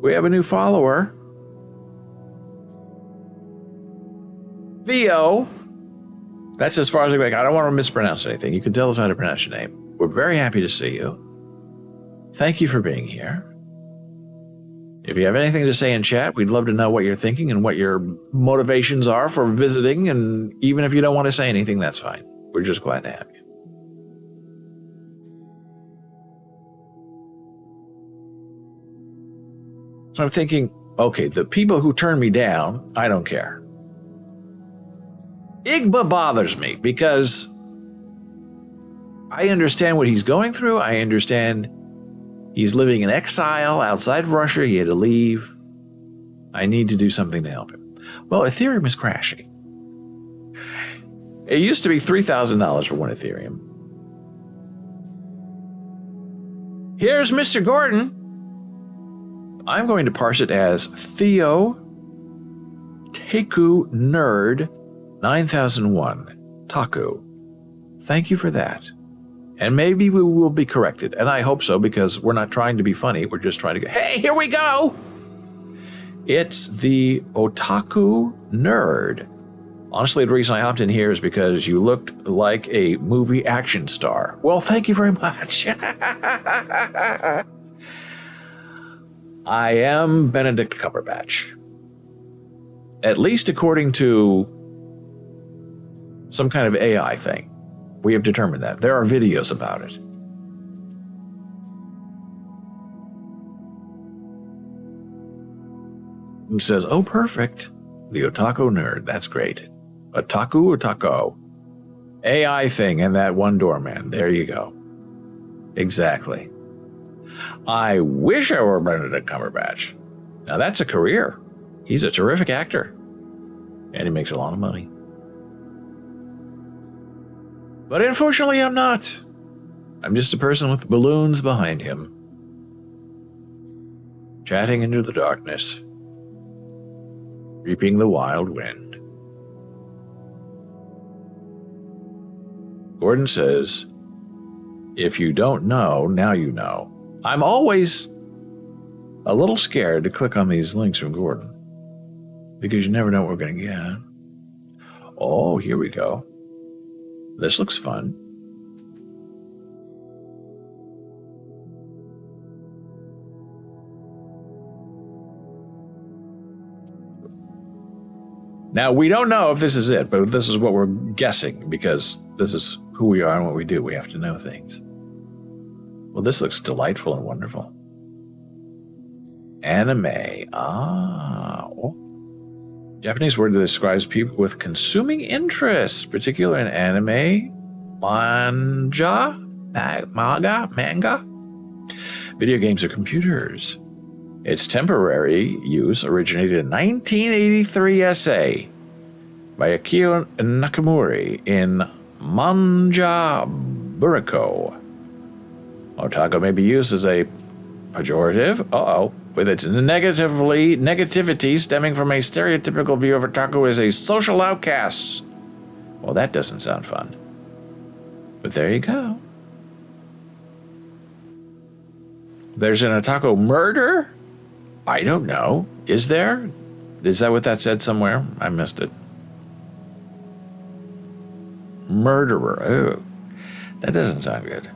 we have a new follower. Theo. That's as far as I go. I don't want to mispronounce anything. You can tell us how to pronounce your name. We're very happy to see you. Thank you for being here. If you have anything to say in chat, we'd love to know what you're thinking and what your motivations are for visiting. And even if you don't want to say anything, that's fine. We're just glad to have you. So I'm thinking, okay, the people who turn me down, I don't care. Igba bothers me because I understand what he's going through. I understand he's living in exile outside Russia. He had to leave. I need to do something to help him. Well, Ethereum is crashing. It used to be $3,000 for one Ethereum. Here's Mr. Gordon. I'm going to parse it as Theo Taku Nerd 9001. Taku. Thank you for that. And maybe we will be corrected. And I hope so, because we're not trying to be funny. We're just trying to go, hey, here we go. It's the Otaku Nerd. Honestly, the reason I hopped in here is because you looked like a movie action star. Well, thank you very much. I am Benedict Cumberbatch. At least according to some kind of AI thing. We have determined that. There are videos about it. It says, oh, perfect. The Otaku Nerd. That's great. Otaku or taco? AI thing and that one doorman. There you go. Exactly. I wish I were Benedict Cumberbatch. Now that's a career. He's a terrific actor. And he makes a lot of money. But unfortunately, I'm not. I'm just a person with balloons behind him. Chatting into the darkness. Reaping the wild wind. Gordon says, if you don't know, now you know. I'm always a little scared to click on these links from Gordon. Because you never know what we're going to get. Oh, here we go. This looks fun. Now, we don't know if this is it, but this is what we're guessing, because this is who we are and what we do. We have to know things. Well, this looks delightful and wonderful. Anime. Japanese word that describes people with consuming interests, particularly in anime, manga, video games, or computers. Its temporary use originated in 1983 essay by Akio Nakamura in Manga Buriko. Otaku may be used as a pejorative, with its negativity stemming from a stereotypical view of otaku as a social outcast. Well, that doesn't sound fun. But there you go. There's an otaku murder? I don't know. Is there? Is that what that said somewhere? I missed it. Murderer. Oh, that doesn't sound good.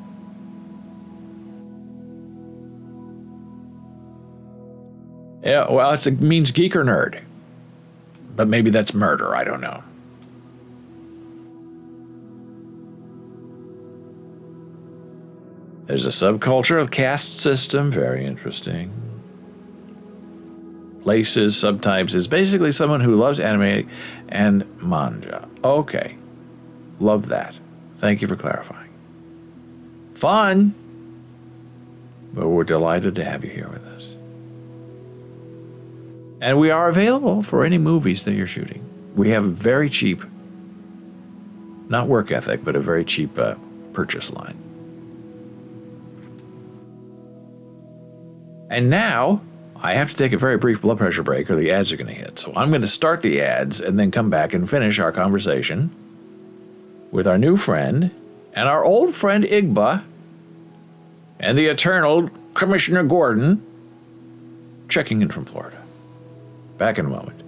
Yeah, well, it means geek or nerd. But maybe that's murder. I don't know. There's a subculture of caste system. Very interesting. Places, subtypes is basically someone who loves anime and manga. Okay. Love that. Thank you for clarifying. Fun. But we're delighted to have you here with us. And we are available for any movies that you're shooting. We have a very cheap, not work ethic, but a very cheap purchase line. And now, I have to take a very brief blood pressure break or the ads are going to hit. So I'm going to start the ads and then come back and finish our conversation with our new friend and our old friend Igba and the eternal Commissioner Gordon checking in from Florida. Back in a moment.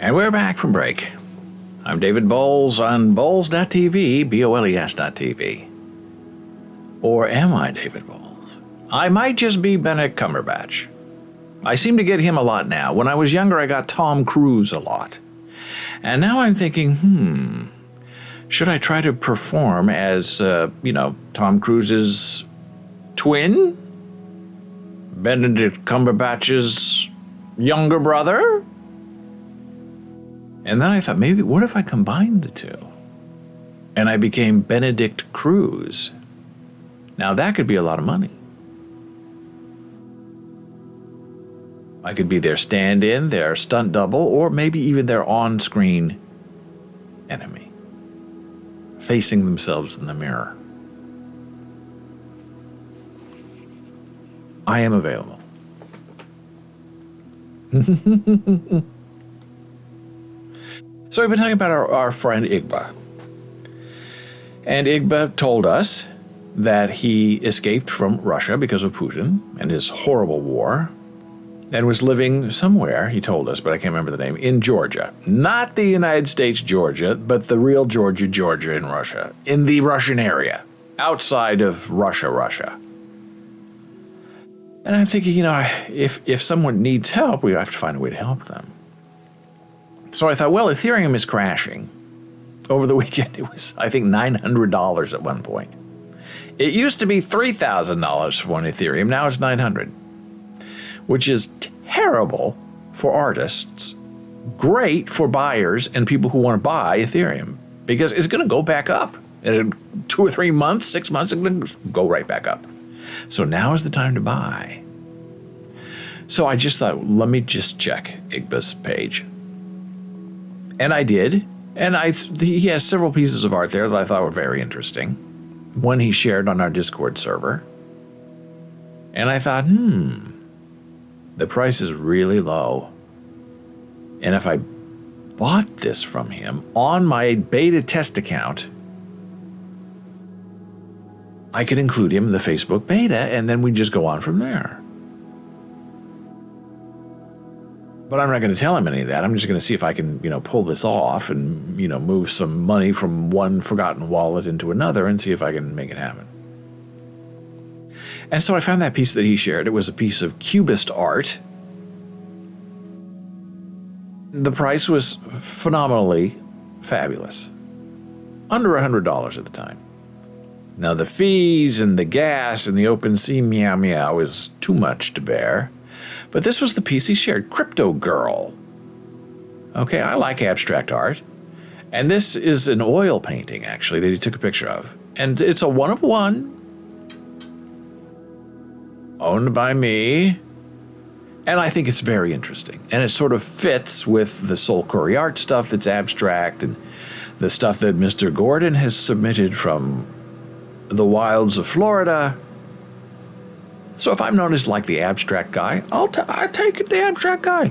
And we're back from break. I'm David Bowles on Bowles.tv, BOLES.tv. Or am I David Bowles? I might just be Benedict Cumberbatch. I seem to get him a lot now. When I was younger, I got Tom Cruise a lot. And now I'm thinking, should I try to perform as, Tom Cruise's twin? Benedict Cumberbatch's younger brother? And then I thought, maybe, what if I combined the two? And I became Benedict Cruz. Now that could be a lot of money. I could be their stand-in, their stunt double, or maybe even their on-screen enemy, facing themselves in the mirror. I am available. So we've been talking about our friend Igba. And Igba told us that he escaped from Russia because of Putin and his horrible war, and was living somewhere, he told us, but I can't remember the name, in Georgia. Not the United States Georgia, but the real Georgia in Russia, in the Russian area, outside of Russia. And I'm thinking, if someone needs help, we have to find a way to help them. So I thought, well, Ethereum is crashing. Over the weekend, it was, I think, $900 at one point. It used to be $3,000 for one Ethereum. Now it's $900, which is terrible for artists, great for buyers and people who want to buy Ethereum, because it's going to go back up. In 2 or 3 months, 6 months, it's going to go right back up. So now is the time to buy. So I just thought, let me just check Igba's page. And I did. And he has several pieces of art there that I thought were very interesting. One he shared on our Discord server. And I thought, the price is really low. And if I bought this from him on my beta test account, I could include him in the Facebook beta, and then we just go on from there. But I'm not going to tell him any of that. I'm just going to see if I can, pull this off and, move some money from one forgotten wallet into another and see if I can make it happen. And so I found that piece that he shared. It was a piece of Cubist art. The price was phenomenally fabulous. Under $100 at the time. Now the fees and the gas and the OpenSea meow is too much to bear. But this was the piece he shared, Crypto Girl. Okay, I like abstract art. And this is an oil painting, actually, that he took a picture of. And it's a one of one. Owned by me. And I think it's very interesting. And it sort of fits with the Soul Curry art stuff that's abstract and the stuff that Mr. Gordon has submitted from the wilds of Florida. So if I'm known as like the abstract guy, I'll take it the abstract guy.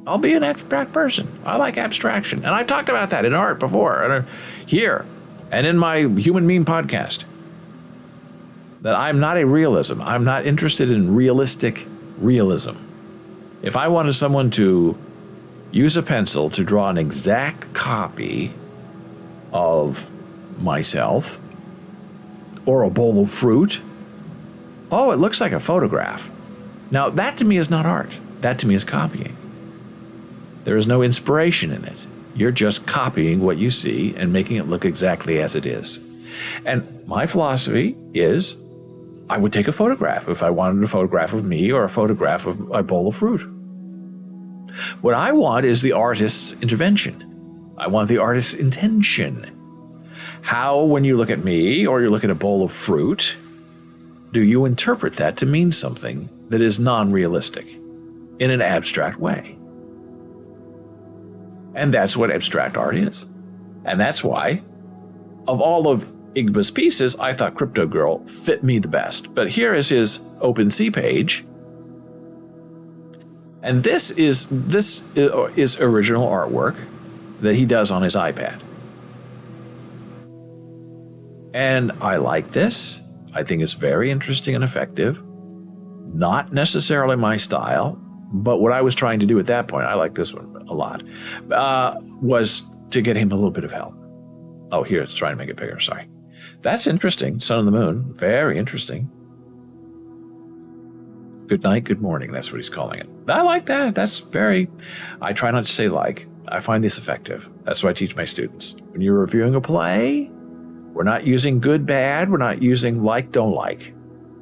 I'll be an abstract person. I like abstraction. And I talked about that in art before, and here, and in my Human Meme podcast. That I'm not a realism. I'm not interested in realistic realism. If I wanted someone to use a pencil to draw an exact copy of myself, or a bowl of fruit, oh, it looks like a photograph. Now, that to me is not art. That to me is copying. There is no inspiration in it. You're just copying what you see and making it look exactly as it is. And my philosophy is, I would take a photograph if I wanted a photograph of me or a photograph of a bowl of fruit. What I want is the artist's intervention. I want the artist's intention. How, when you look at me or you look at a bowl of fruit, do you interpret that to mean something that is non-realistic in an abstract way? And that's what abstract art is. And that's why, of all of Igba's pieces, I thought Crypto Girl fit me the best. But here is his OpenSea page. And this is original artwork that he does on his iPad. And I like this. I think it's very interesting and effective. Not necessarily my style, But what I was trying to do at that point, I like this one a lot, was to get him a little bit of help. Oh, here, it's trying to make it bigger. Sorry. That's interesting. Sun and the Moon. Very interesting. Good night, good morning. That's what he's calling it. I like that. That's very... I try not to say like. I find this effective. That's what I teach my students. When you're reviewing a play, we're not using good, bad. We're not using like, don't like.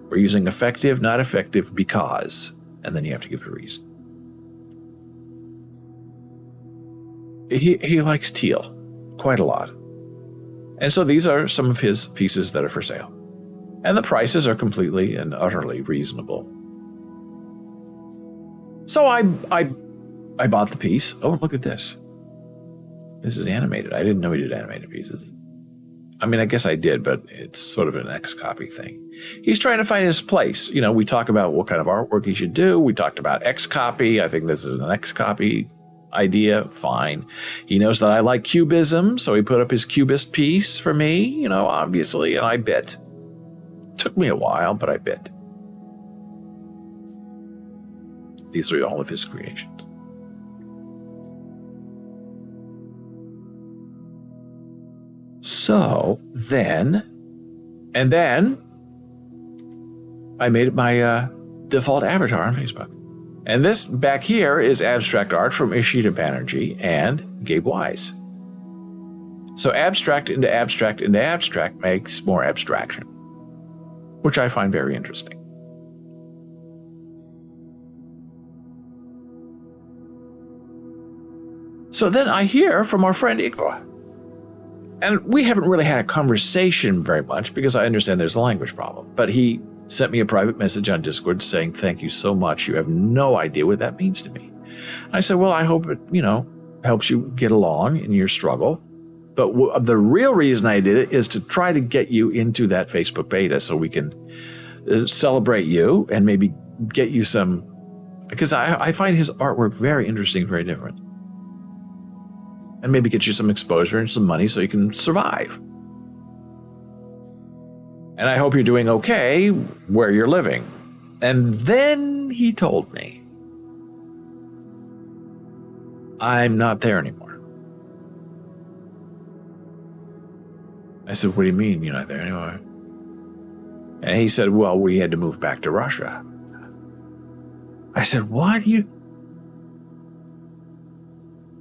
We're using effective, not effective, because. And then you have to give a reason. He likes teal quite a lot. And so these are some of his pieces that are for sale. And the prices are completely and utterly reasonable. So I bought the piece. Oh, look at this. This is animated. I didn't know he did animated pieces. I mean, I guess I did, but it's sort of an X-copy thing. He's trying to find his place. You know, we talk about what kind of artwork he should do. We talked about X-copy. I think this is an X-copy idea. Fine. He knows that I like cubism, so he put up his cubist piece for me, you know, obviously, and I bit. Took me a while, but I bit. These are all of his creations. So then I made it my default avatar on Facebook. And this back here is abstract art from Ishita Banerjee and Gabe Wise. So abstract into abstract into abstract makes more abstraction, which I find very interesting. So then I hear from our friend Igbo. And we haven't really had a conversation very much because I understand there's a language problem. But he sent me a private message on Discord saying, thank you so much. You have no idea what that means to me. I said, well, I hope it, helps you get along in your struggle. But the real reason I did it is to try to get you into that Facebook beta so we can celebrate you and maybe get you some, because I find his artwork very interesting, very different. And maybe get you some exposure and some money so you can survive. And I hope you're doing okay where you're living. And then he told me, I'm not there anymore. I said, what do you mean you're not there anymore? And he said, well, we had to move back to Russia. I said, what?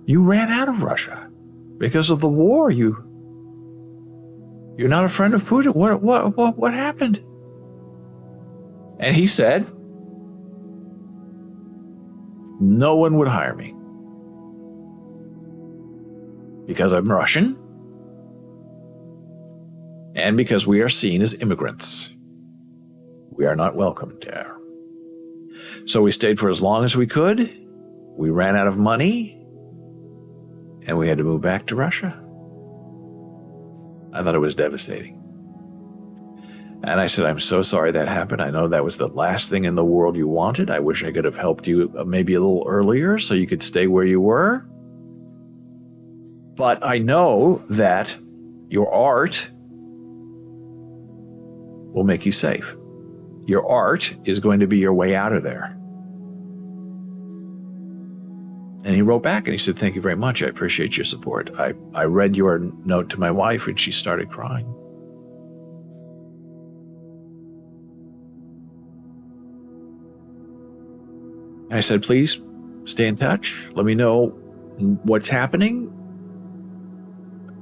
You ran out of Russia because of the war. You're not a friend of Putin. What happened? And he said, no one would hire me because I'm Russian and because we are seen as immigrants. We are not welcome there. So we stayed for as long as we could. We ran out of money. And we had to move back to Russia. I thought it was devastating. And I said, I'm so sorry that happened. I know that was the last thing in the world you wanted. I wish I could have helped you maybe a little earlier so you could stay where you were. But I know that your art will make you safe. Your art is going to be your way out of there. And he wrote back and he said, thank you very much. I appreciate your support. I read your note to my wife and she started crying. I said, please stay in touch. Let me know what's happening.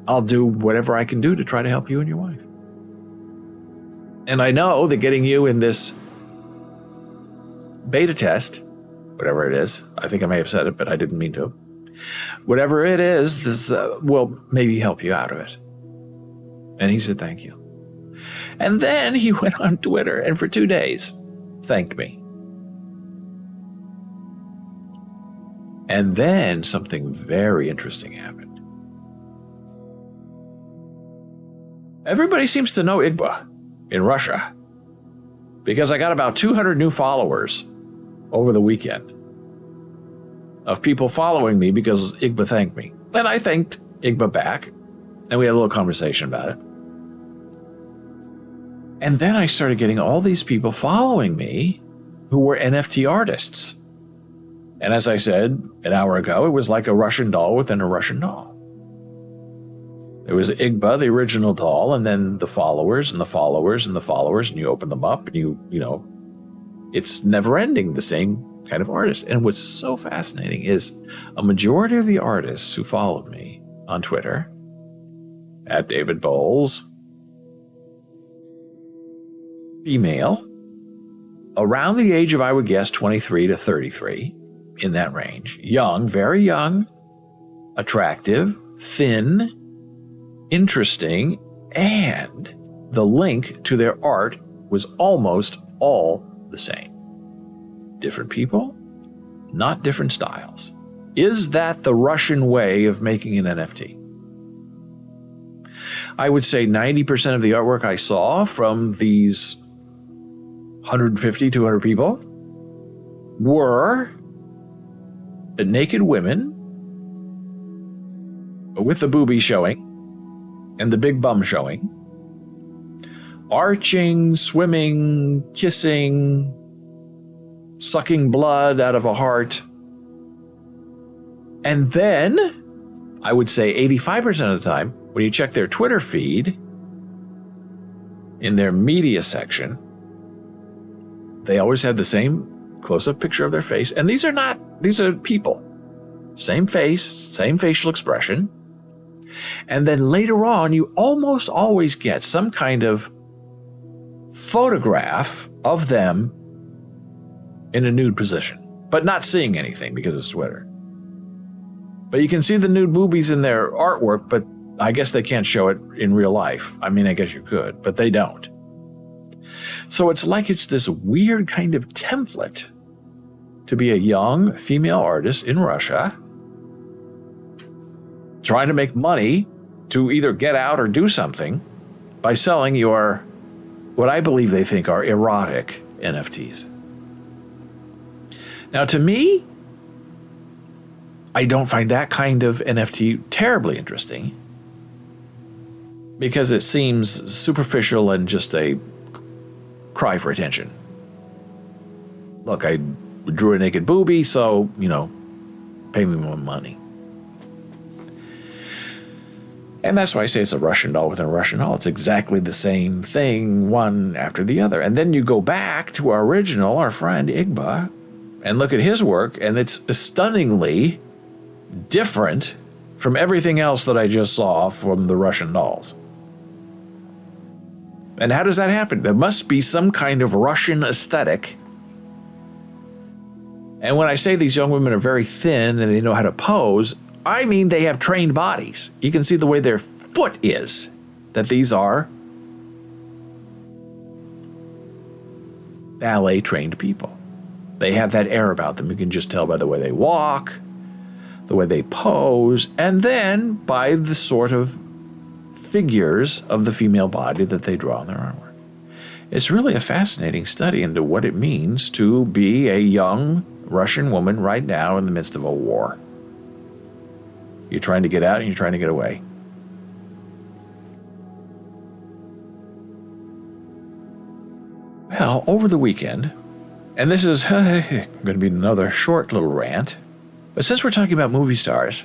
I'll do whatever I can do to try to help you and your wife. And I know that getting you in this beta test, whatever it is, I think I may have said it, but I didn't mean to. Whatever it is, this will maybe help you out of it. And he said, thank you. And then he went on Twitter and for 2 days thanked me. And then something very interesting happened. Everybody seems to know Igbo in Russia because I got about 200 new followers over the weekend of people following me because Igbo thanked me. And I thanked Igbo back, and we had a little conversation about it. And then I started getting all these people following me who were NFT artists. And as I said an hour ago, it was like a Russian doll within a Russian doll. There was Igba, the original doll, and then the followers and the followers and the followers, and you open them up and you know, it's never ending, the same kind of artist. And what's so fascinating is a majority of the artists who followed me on Twitter, at David Bowles, female, around the age of, I would guess, 23 to 33, in that range. Young, very young, attractive, thin, interesting, and the link to their art was almost all the same. Different people, not different styles. Is that the Russian way of making an NFT? I would say 90% of the artwork I saw from these 150, 200 people were naked women with the boobies showing and the big bum showing, arching, swimming, kissing, sucking blood out of a heart. And then, I would say 85% of the time, when you check their Twitter feed, in their media section, they always have the same close-up picture of their face. And these are people. Same face, same facial expression. And then later on, you almost always get some kind of photograph of them in a nude position, but not seeing anything because it's Twitter. But you can see the nude boobies in their artwork, but I guess they can't show it in real life. I mean, I guess you could, but they don't. So it's like it's this weird kind of template to be a young female artist in Russia trying to make money to either get out or do something by selling your, what I believe they think are erotic NFTs. Now, to me, I don't find that kind of NFT terribly interesting because it seems superficial and just a cry for attention. Look, I drew a naked boobie, so, pay me more money. And that's why I say it's a Russian doll within a Russian doll. It's exactly the same thing, one after the other. And then you go back to our original, our friend Igba, and look at his work, and it's stunningly different from everything else that I just saw from the Russian dolls. And how does that happen? There must be some kind of Russian aesthetic. And when I say these young women are very thin and they know how to pose, I mean they have trained bodies. You can see the way their foot is, that these are ballet-trained people. They have that air about them. You can just tell by the way they walk, the way they pose, and then by the sort of figures of the female body that they draw in their artwork. It's really a fascinating study into what it means to be a young Russian woman right now in the midst of a war. You're trying to get out and you're trying to get away. Well, over the weekend, and this is going to be another short little rant, but since we're talking about movie stars,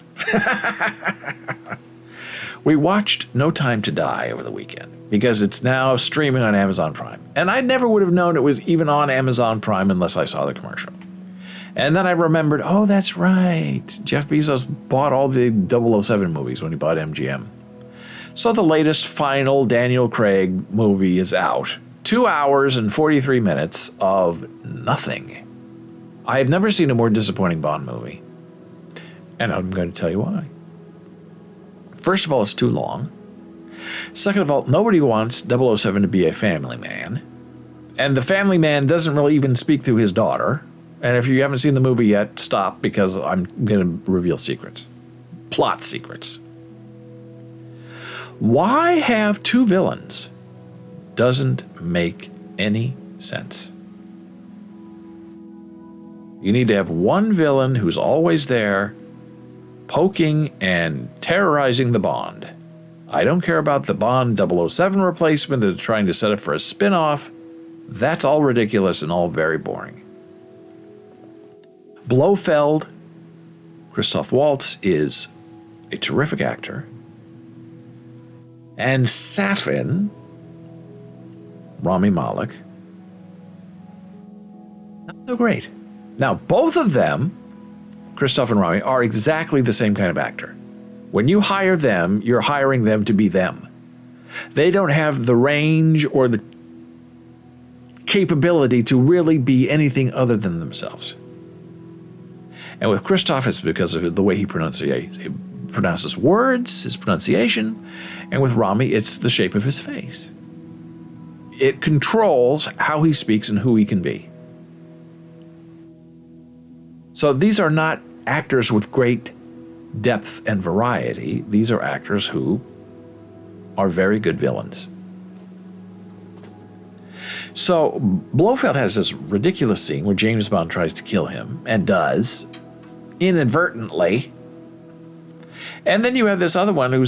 we watched No Time to Die over the weekend because it's now streaming on Amazon Prime. And I never would have known it was even on Amazon Prime unless I saw the commercial. And then I remembered, oh, that's right. Jeff Bezos bought all the 007 movies when he bought MGM. So the latest final Daniel Craig movie is out. 2 hours and 43 minutes of nothing. I have never seen a more disappointing Bond movie. And I'm going to tell you why. First of all, it's too long. Second of all, nobody wants 007 to be a family man. And the family man doesn't really even speak to his daughter. And if you haven't seen the movie yet, stop because I'm going to reveal secrets. Plot secrets. Why have two villains? Doesn't make any sense. You need to have one villain who's always there, poking and terrorizing the Bond. I don't care about the Bond 007 replacement that they're trying to set up for a spin-off. That's all ridiculous and all very boring. Blofeld, Christoph Waltz, is a terrific actor. And Safin, Rami Malek, not so great. Now, both of them, Christoph and Rami, are exactly the same kind of actor. When you hire them, you're hiring them to be them. They don't have the range or the capability to really be anything other than themselves. And with Christoph, it's because of the way he pronounces words, his pronunciation, and with Rami, it's the shape of his face. It controls how he speaks and who he can be. So these are not actors with great depth and variety. These are actors who are very good villains. So Blofeld has this ridiculous scene where James Bond tries to kill him, and does, inadvertently. And then you have this other one who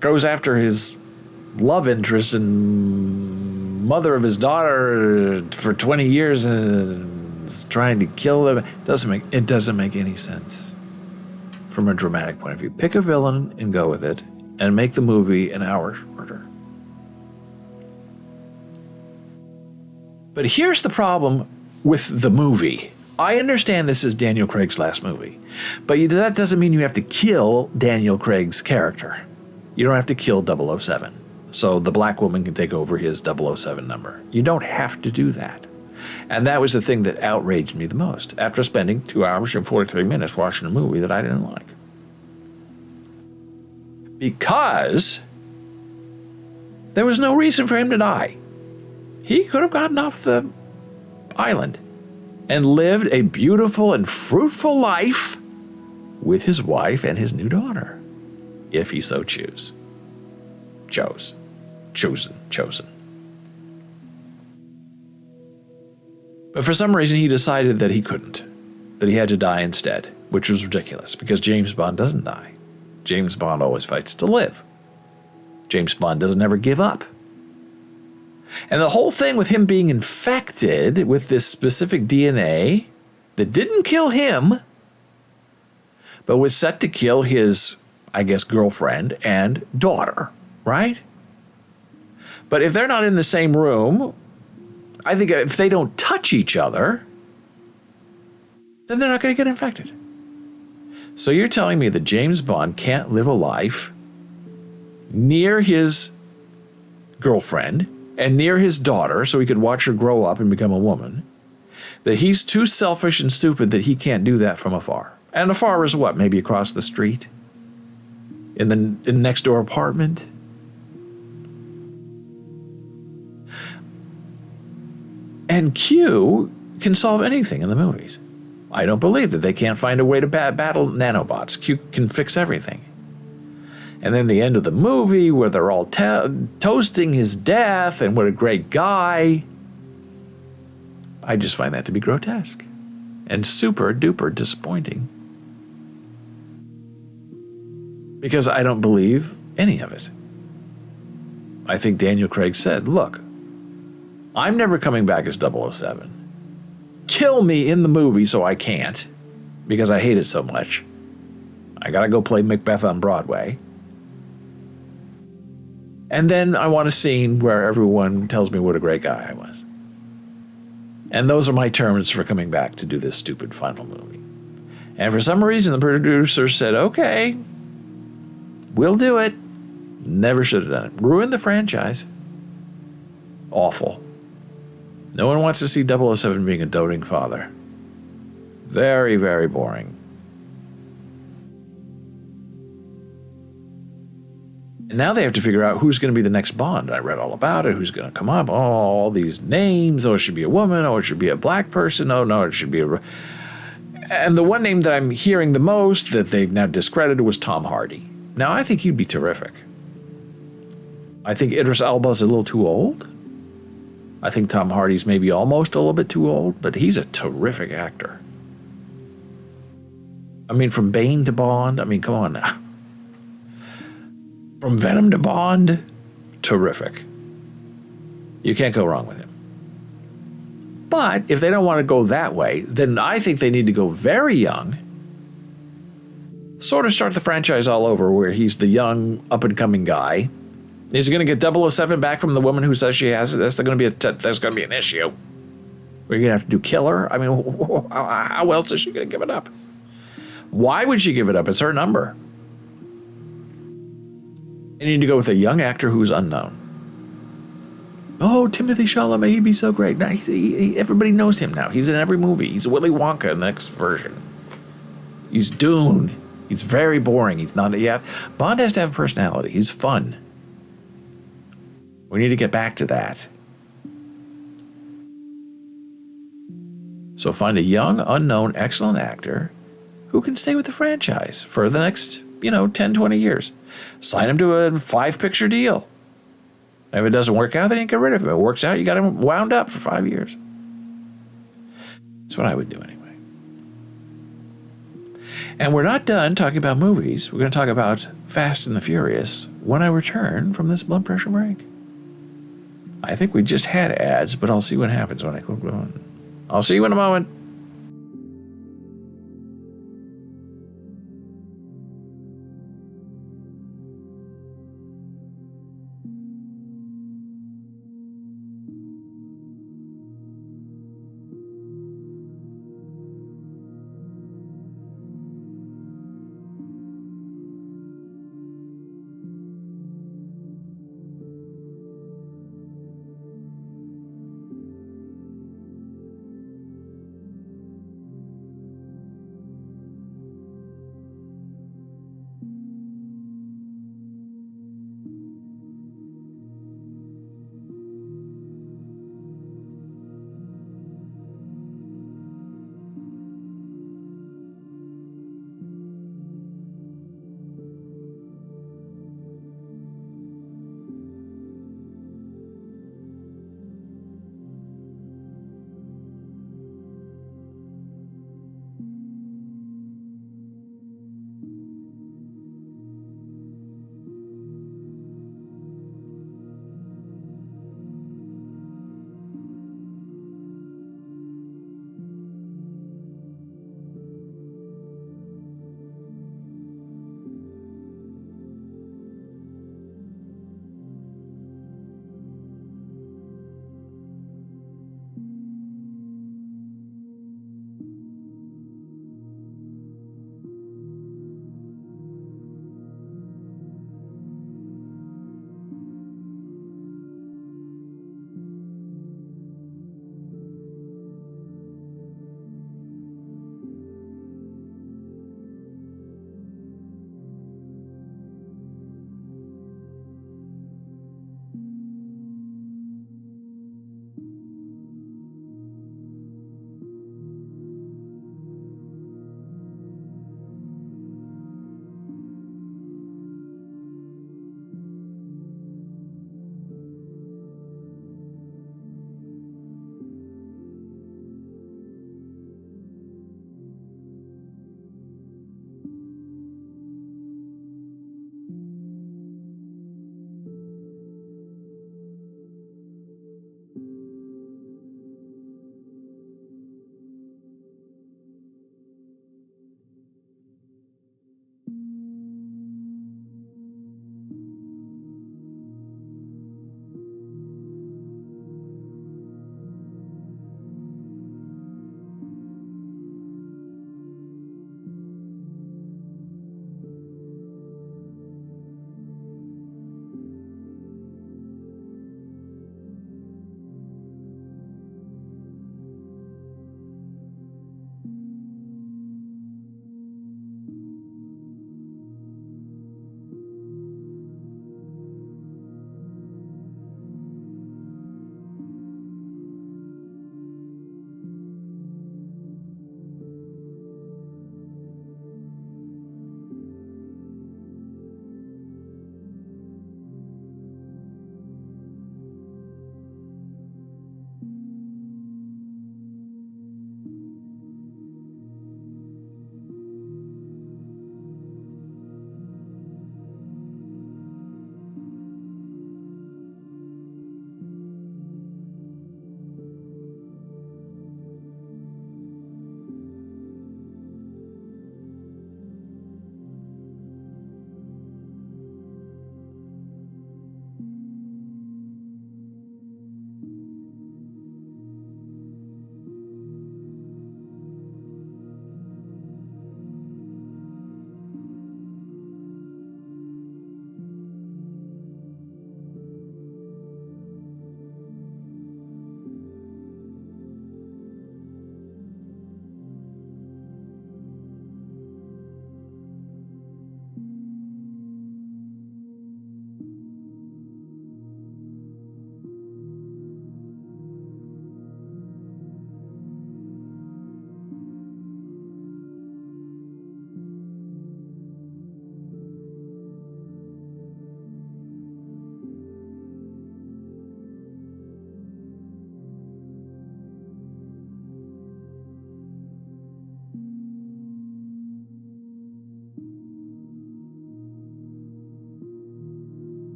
goes after his love interest and mother of his daughter for 20 years and is trying to kill them. It doesn't make any sense from a dramatic point of view. Pick a villain and go with it, and make the movie an hour shorter. But here's the problem with the movie. I understand this is Daniel Craig's last movie, but that doesn't mean you have to kill Daniel Craig's character. You don't have to kill 007, so the black woman can take over his 007 number. You don't have to do that. And that was the thing that outraged me the most, after spending 2 hours and 43 minutes watching a movie that I didn't like. Because there was no reason for him to die. He could have gotten off the island and lived a beautiful and fruitful life with his wife and his new daughter, if he so choose. Chosen. But for some reason, he decided that he couldn't, that he had to die instead, which was ridiculous, because James Bond doesn't die. James Bond always fights to live. James Bond doesn't ever give up. And the whole thing with him being infected with this specific DNA that didn't kill him, but was set to kill his, I guess, girlfriend and daughter, right? But if they're not in the same room, I think if they don't touch each other, then they're not going to get infected. So you're telling me that James Bond can't live a life near his girlfriend and near his daughter so he could watch her grow up and become a woman, that he's too selfish and stupid that he can't do that from afar. And afar is what? Maybe across the street? In the next door apartment? And Q can solve anything in the movies. I don't believe that they can't find a way to battle nanobots. Q can fix everything. And then the end of the movie where they're all toasting his death and what a great guy. I just find that to be grotesque and super duper disappointing. Because I don't believe any of it. I think Daniel Craig said, look, I'm never coming back as 007. Kill me in the movie so I can't, because I hate it so much. I gotta go play Macbeth on Broadway. And then I want a scene where everyone tells me what a great guy I was. And those are my terms for coming back to do this stupid final movie. And for some reason, the producer said, okay, we'll do it. Never should have done it. Ruined the franchise. Awful. No one wants to see 007 being a doting father. Very, very boring. And now they have to figure out who's going to be the next Bond. I read all about it. Who's going to come up? Oh, all these names. Oh, it should be a woman. Oh, it should be a black person. Oh, no, it should be a... And the one name that I'm hearing the most that they've now discredited was Tom Hardy. Now, I think he'd be terrific. I think Idris Elba's a little too old. I think Tom Hardy's maybe almost a little bit too old, but he's a terrific actor. I mean, from Bane to Bond, I mean, come on now. From Venom to Bond, terrific. You can't go wrong with him. But if they don't want to go that way, then I think they need to go very young. Sort of start the franchise all over where he's the young, up-and-coming guy. Is he going to get 007 back from the woman who says she has it? That's going to be an issue. We're going to have to do kill her? I mean, how else is she going to give it up? Why would she give it up? It's her number. You need to go with a young actor who's unknown. Oh, Timothy Chalamet, he'd be so great. Now, everybody knows him now. He's in every movie. He's Willy Wonka in the next version. He's Dune. He's very boring. He's not yet. Bond has to have personality. He's fun. We need to get back to that. So find a young, unknown, excellent actor who can stay with the franchise for the next, 10, 20 years. Sign him to a 5-picture deal. If it doesn't work out, then you get rid of him. If it works out, you got him wound up for 5 years. That's what I would do anyway. And we're not done talking about movies. We're going to talk about Fast and the Furious when I return from this blood pressure break. I think we just had ads, but I'll see what happens when I click on. I'll see you in a moment.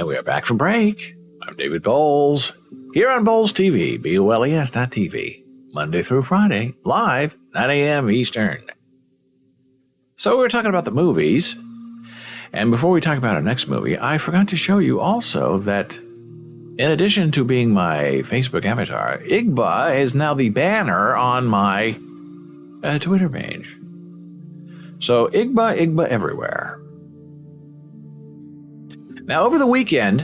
And we are back from break. I'm David Bowles, here on Bowles TV, BOLES, not TV, Monday through Friday, live, 9 a.m. Eastern. So we were talking about the movies, and before we talk about our next movie, I forgot to show you also that in addition to being my Facebook avatar, Igba is now the banner on my Twitter page. So Igba everywhere. Now, over the weekend,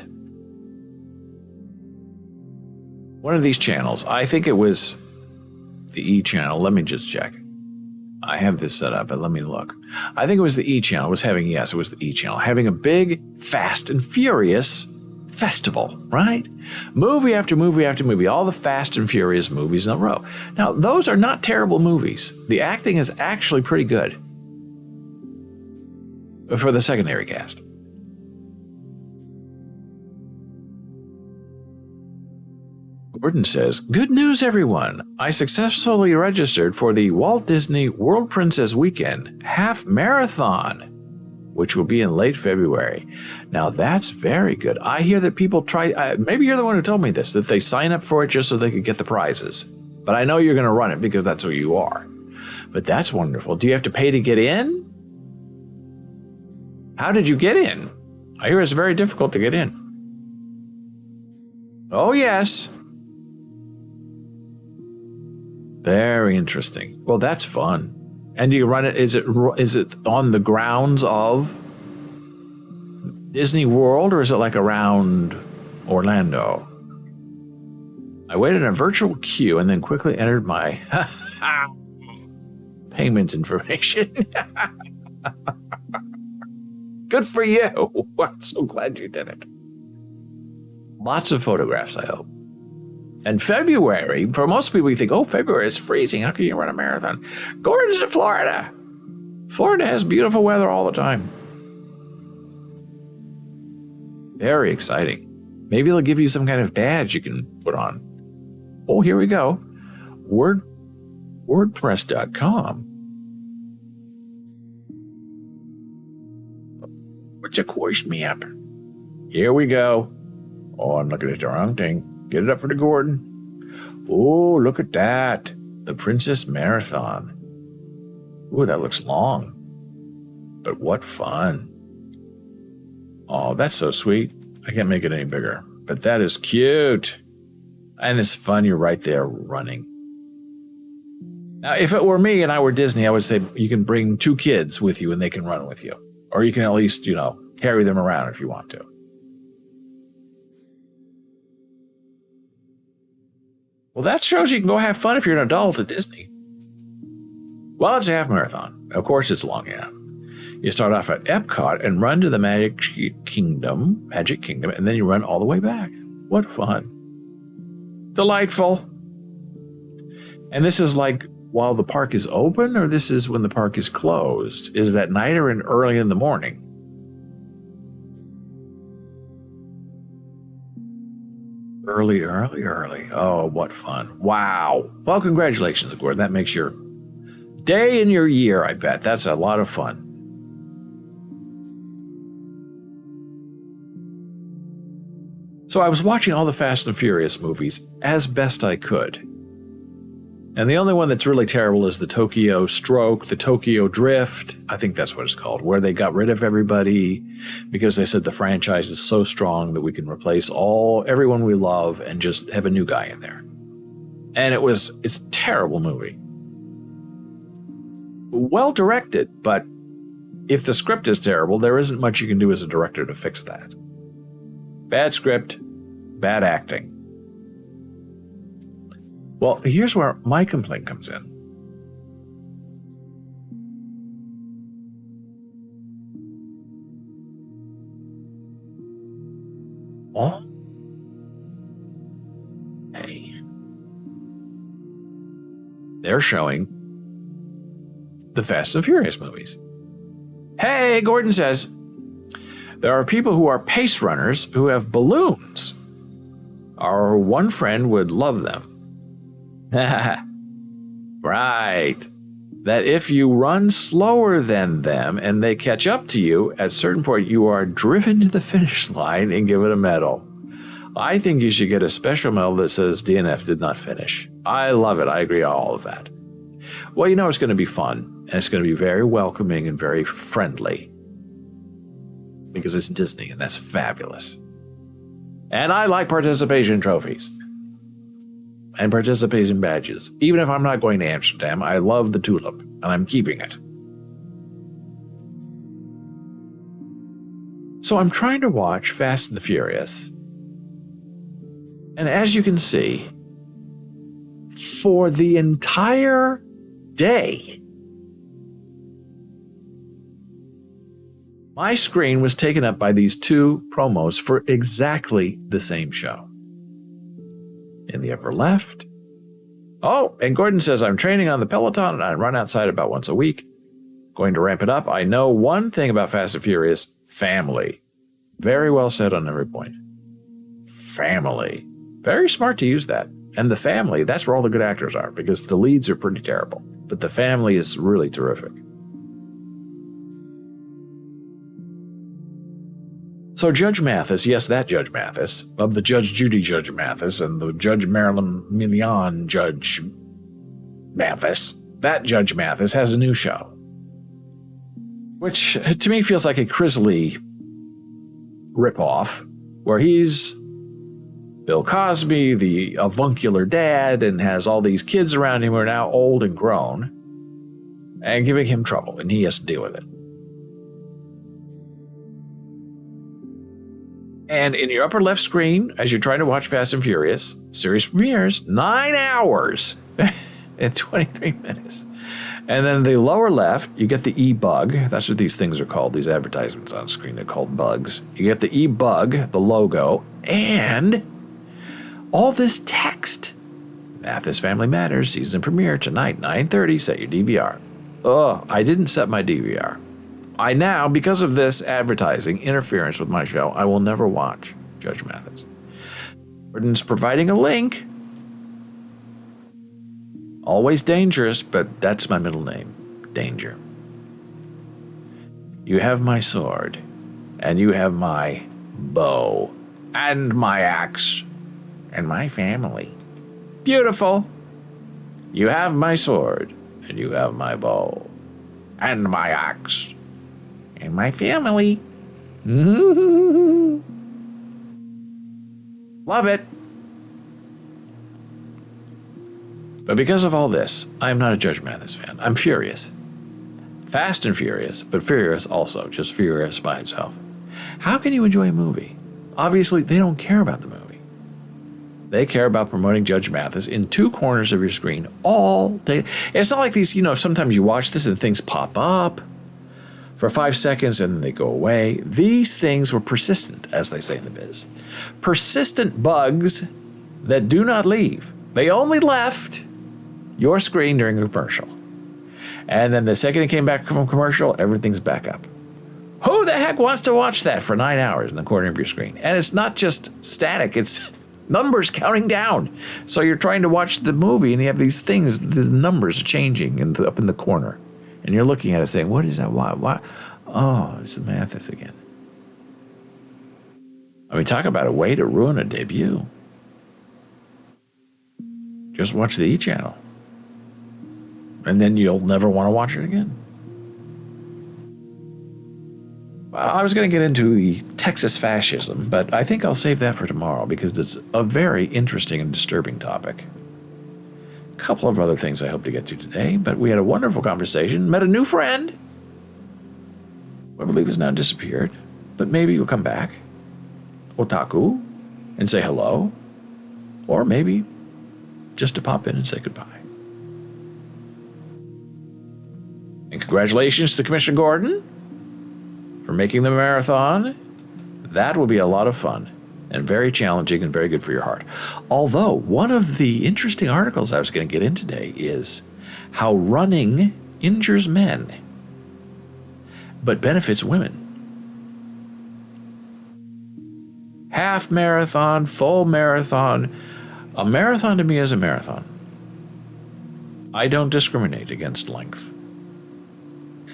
one of these channels, I think it was the E channel. Let me just check. I have this set up, but let me look. I think it was the E channel. It was the E channel, having a big Fast and Furious festival, right? Movie after movie after movie, all the Fast and Furious movies in a row. Now, those are not terrible movies. The acting is actually pretty good for the secondary cast. Gordon says, "Good news, everyone. I successfully registered for the Walt Disney World Princess Weekend Half Marathon, which will be in late February." Now, that's very good. I hear that people try, maybe you're the one who told me this, that they sign up for it just so they could get the prizes. But I know you're going to run it because that's who you are. But that's wonderful. Do you have to pay to get in? How did you get in? I hear it's very difficult to get in. Oh, yes. Very interesting. Well, that's fun. And do you run it? Is it on the grounds of Disney World, or is it like around Orlando? I waited in a virtual queue and then quickly entered my payment information. Good for you. I'm so glad you did it. Lots of photographs, I hope. And February, for most people, you think, oh, February is freezing. How can you run a marathon? Gordon's in Florida. Florida has beautiful weather all the time. Very exciting. Maybe they'll give you some kind of badge you can put on. Oh, here we go. WordPress.com. What's a course map? Here we go. Oh, I'm looking at the wrong thing. Get it up for the Gordon. Oh, look at that. The Princess Marathon. Oh, that looks long. But what fun. Oh, that's so sweet. I can't make it any bigger. But that is cute. And it's fun. You're right there running. Now, if it were me and I were Disney, I would say you can bring 2 kids with you and they can run with you. Or you can at least, carry them around if you want to. Well, that shows you can go have fun if you're an adult at Disney. Well, it's a half marathon. Of course, it's long, yeah. You start off at Epcot and run to the Magic Kingdom, and then you run all the way back. What fun. Delightful. And this is like while the park is open, or this is when the park is closed? Is it at night or early in the morning? Early. Oh, what fun. Wow. Well, congratulations, Gordon. That makes your day in your year, I bet. That's a lot of fun. So I was watching all the Fast and Furious movies as best I could. And the only one that's really terrible is the Tokyo Stroke, the Tokyo Drift. I think that's what it's called, where they got rid of everybody because they said the franchise is so strong that we can replace everyone we love and just have a new guy in there. And it's a terrible movie. Well directed, but if the script is terrible, there isn't much you can do as a director to fix that. Bad script, bad acting. Well, here's where my complaint comes in. Oh. Hey. They're showing the Fast and Furious movies. Hey, Gordon says, there are people who are pace runners who have balloons. Our one friend would love them. Right. that if you run slower than them and they catch up to you, at a certain point you are driven to the finish line and given a medal. I think you should get a special medal that says DNF did not finish. I love it. I agree on all of that. Well, it's going to be fun, and it's going to be very welcoming and very friendly because it's Disney, and that's fabulous. And I like participation trophies and participation badges. Even if I'm not going to Amsterdam, I love the tulip, and I'm keeping it. So I'm trying to watch Fast and the Furious. And as you can see, for the entire day, my screen was taken up by these two promos for exactly the same show. In the upper left. Oh, and Gordon says, I'm training on the Peloton and I run outside about once a week. Going to ramp it up. I know one thing about Fast and Furious, family. Very well said on every point. Family. Very smart to use that. And the family, that's where all the good actors are, because the leads are pretty terrible. But the family is really terrific. So Judge Mathis, yes, that Judge Mathis, of the Judge Judy Judge Mathis and the Judge Marilyn Milian Judge Mathis, that Judge Mathis has a new show. Which, to me, feels like a Crisley ripoff, where he's Bill Cosby, the avuncular dad, and has all these kids around him who are now old and grown, and giving him trouble, and he has to deal with it. And in your upper left screen, as you're trying to watch Fast and Furious, series premieres, 9 hours and 23 minutes. And then the lower left, you get the e-bug. That's what these things are called, these advertisements on screen. They're called bugs. You get the e-bug, the logo, and all this text. Mathis Family Matters, season premiere tonight, 9:30. Set your DVR. Oh, I didn't set my DVR. I now, because of this advertising interference with my show, I will never watch Judge Mathis. Gordon's providing a link. Always dangerous, but that's my middle name. Danger. You have my sword, and you have my bow, and my axe, and my family. Beautiful. You have my sword, and you have my bow, and my axe, and my family. Love it. But because of all this, I am not a Judge Mathis fan. I'm furious. Fast and Furious, but furious also, just furious by itself. How can you enjoy a movie? Obviously, they don't care about the movie. They care about promoting Judge Mathis in two corners of your screen all day. It's not like these, sometimes you watch this and things pop up for 5 seconds and then they go away. These things were persistent, as they say in the biz. Persistent bugs that do not leave. They only left your screen during a commercial. And then the second it came back from commercial, everything's back up. Who the heck wants to watch that for 9 hours in the corner of your screen? And it's not just static, it's numbers counting down. So you're trying to watch the movie and you have these things, the numbers changing up in the corner. And you're looking at it saying, what is that? Why? Oh, it's the Mathis again. I mean, talk about a way to ruin a debut. Just watch the E! Channel. And then you'll never want to watch it again. Well, I was going to get into the Texas fascism, but I think I'll save that for tomorrow because it's a very interesting and disturbing topic. A couple of other things I hope to get to today, but we had a wonderful conversation. Met a new friend, who I believe has now disappeared, but maybe you'll come back. Otaku, and say hello. Or maybe just to pop in and say goodbye. And congratulations to Commissioner Gordon for making the marathon. That will be a lot of fun and very challenging and very good for your heart. Although, one of the interesting articles I was going to get in today is how running injures men but benefits women. Half marathon, full marathon. A marathon to me is a marathon. I don't discriminate against length.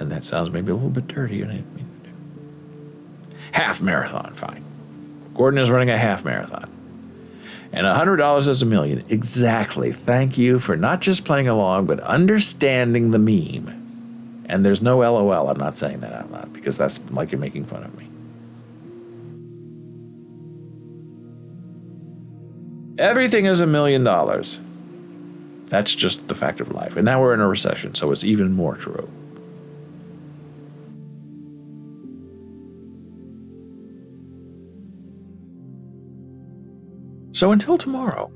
And that sounds maybe a little bit dirty. Half marathon, fine. Gordon is running a half marathon. And $100 is $1 million. Exactly. Thank you for not just playing along, but understanding the meme. And there's no LOL. I'm not saying that out loud because that's like you're making fun of me. Everything is $1 million. That's just the fact of life. And now we're in a recession, so it's even more true. So until tomorrow,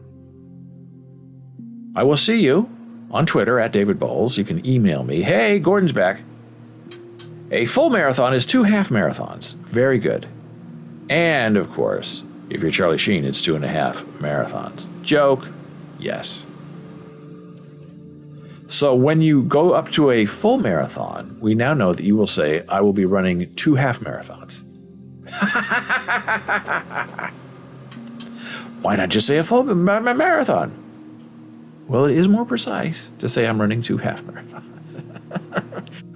I will see you on Twitter at David Bowles. You can email me. Hey, Gordon's back. A full marathon is 2 half marathons. Very good. And, of course, if you're Charlie Sheen, it's 2.5 marathons. Joke? Yes. So when you go up to a full marathon, we now know that you will say, I will be running 2 half marathons. Why not just say a full marathon? Well, it is more precise to say I'm running 2 half marathons.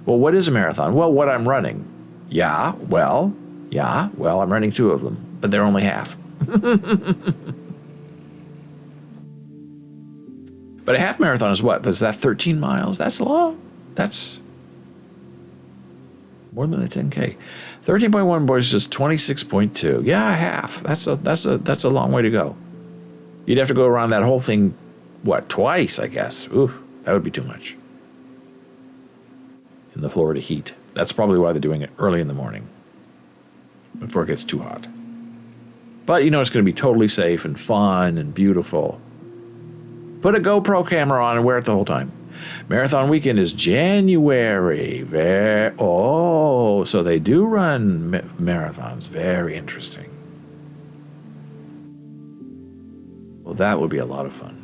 Well, what is a marathon? Well, what I'm running. Well, I'm running 2 of them, but they're only half. But a half marathon is what? Is that 13 miles? That's long. That's more than a 10K. 13.1 boys is 26.2. Yeah, half. That's a long way to go. You'd have to go around that whole thing, what, twice, I guess. Oof, that would be too much. In the Florida heat. That's probably why they're doing it early in the morning, before it gets too hot. But it's going to be totally safe and fun and beautiful. Put a GoPro camera on and wear it the whole time. Marathon weekend is January. So they do run marathons. Very interesting. Well, that would be a lot of fun.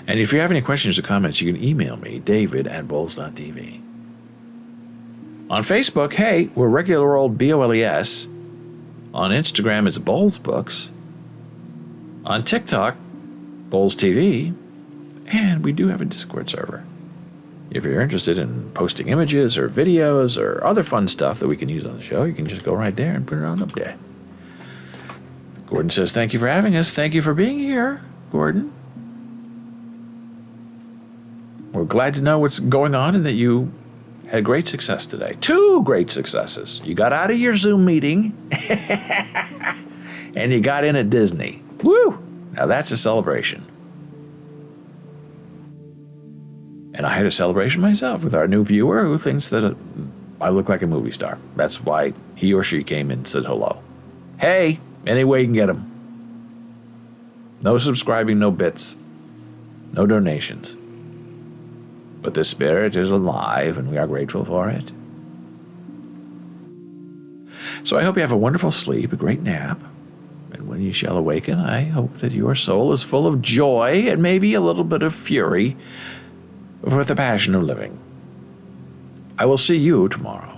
And if you have any questions or comments, you can email me, david@bowles.tv. On Facebook, hey, we're regular old BOLES. On Instagram, it's Bowles Books. On TikTok, Bowles TV. And we do have a Discord server. If you're interested in posting images or videos or other fun stuff that we can use on the show, you can just go right there and put it on up there. Gordon says, thank you for having us. Thank you for being here, Gordon. We're glad to know what's going on and that you had great success today. 2 great successes. You got out of your Zoom meeting and you got in at Disney. Woo! Now that's a celebration. And I had a celebration myself with our new viewer who thinks that I look like a movie star. That's why he or she came and said hello. Hey, any way you can get them. No subscribing, no bits, no donations. But the spirit is alive and we are grateful for it. So I hope you have a wonderful sleep, a great nap. And when you shall awaken, I hope that your soul is full of joy and maybe a little bit of fury for the passion of living. I will see you tomorrow.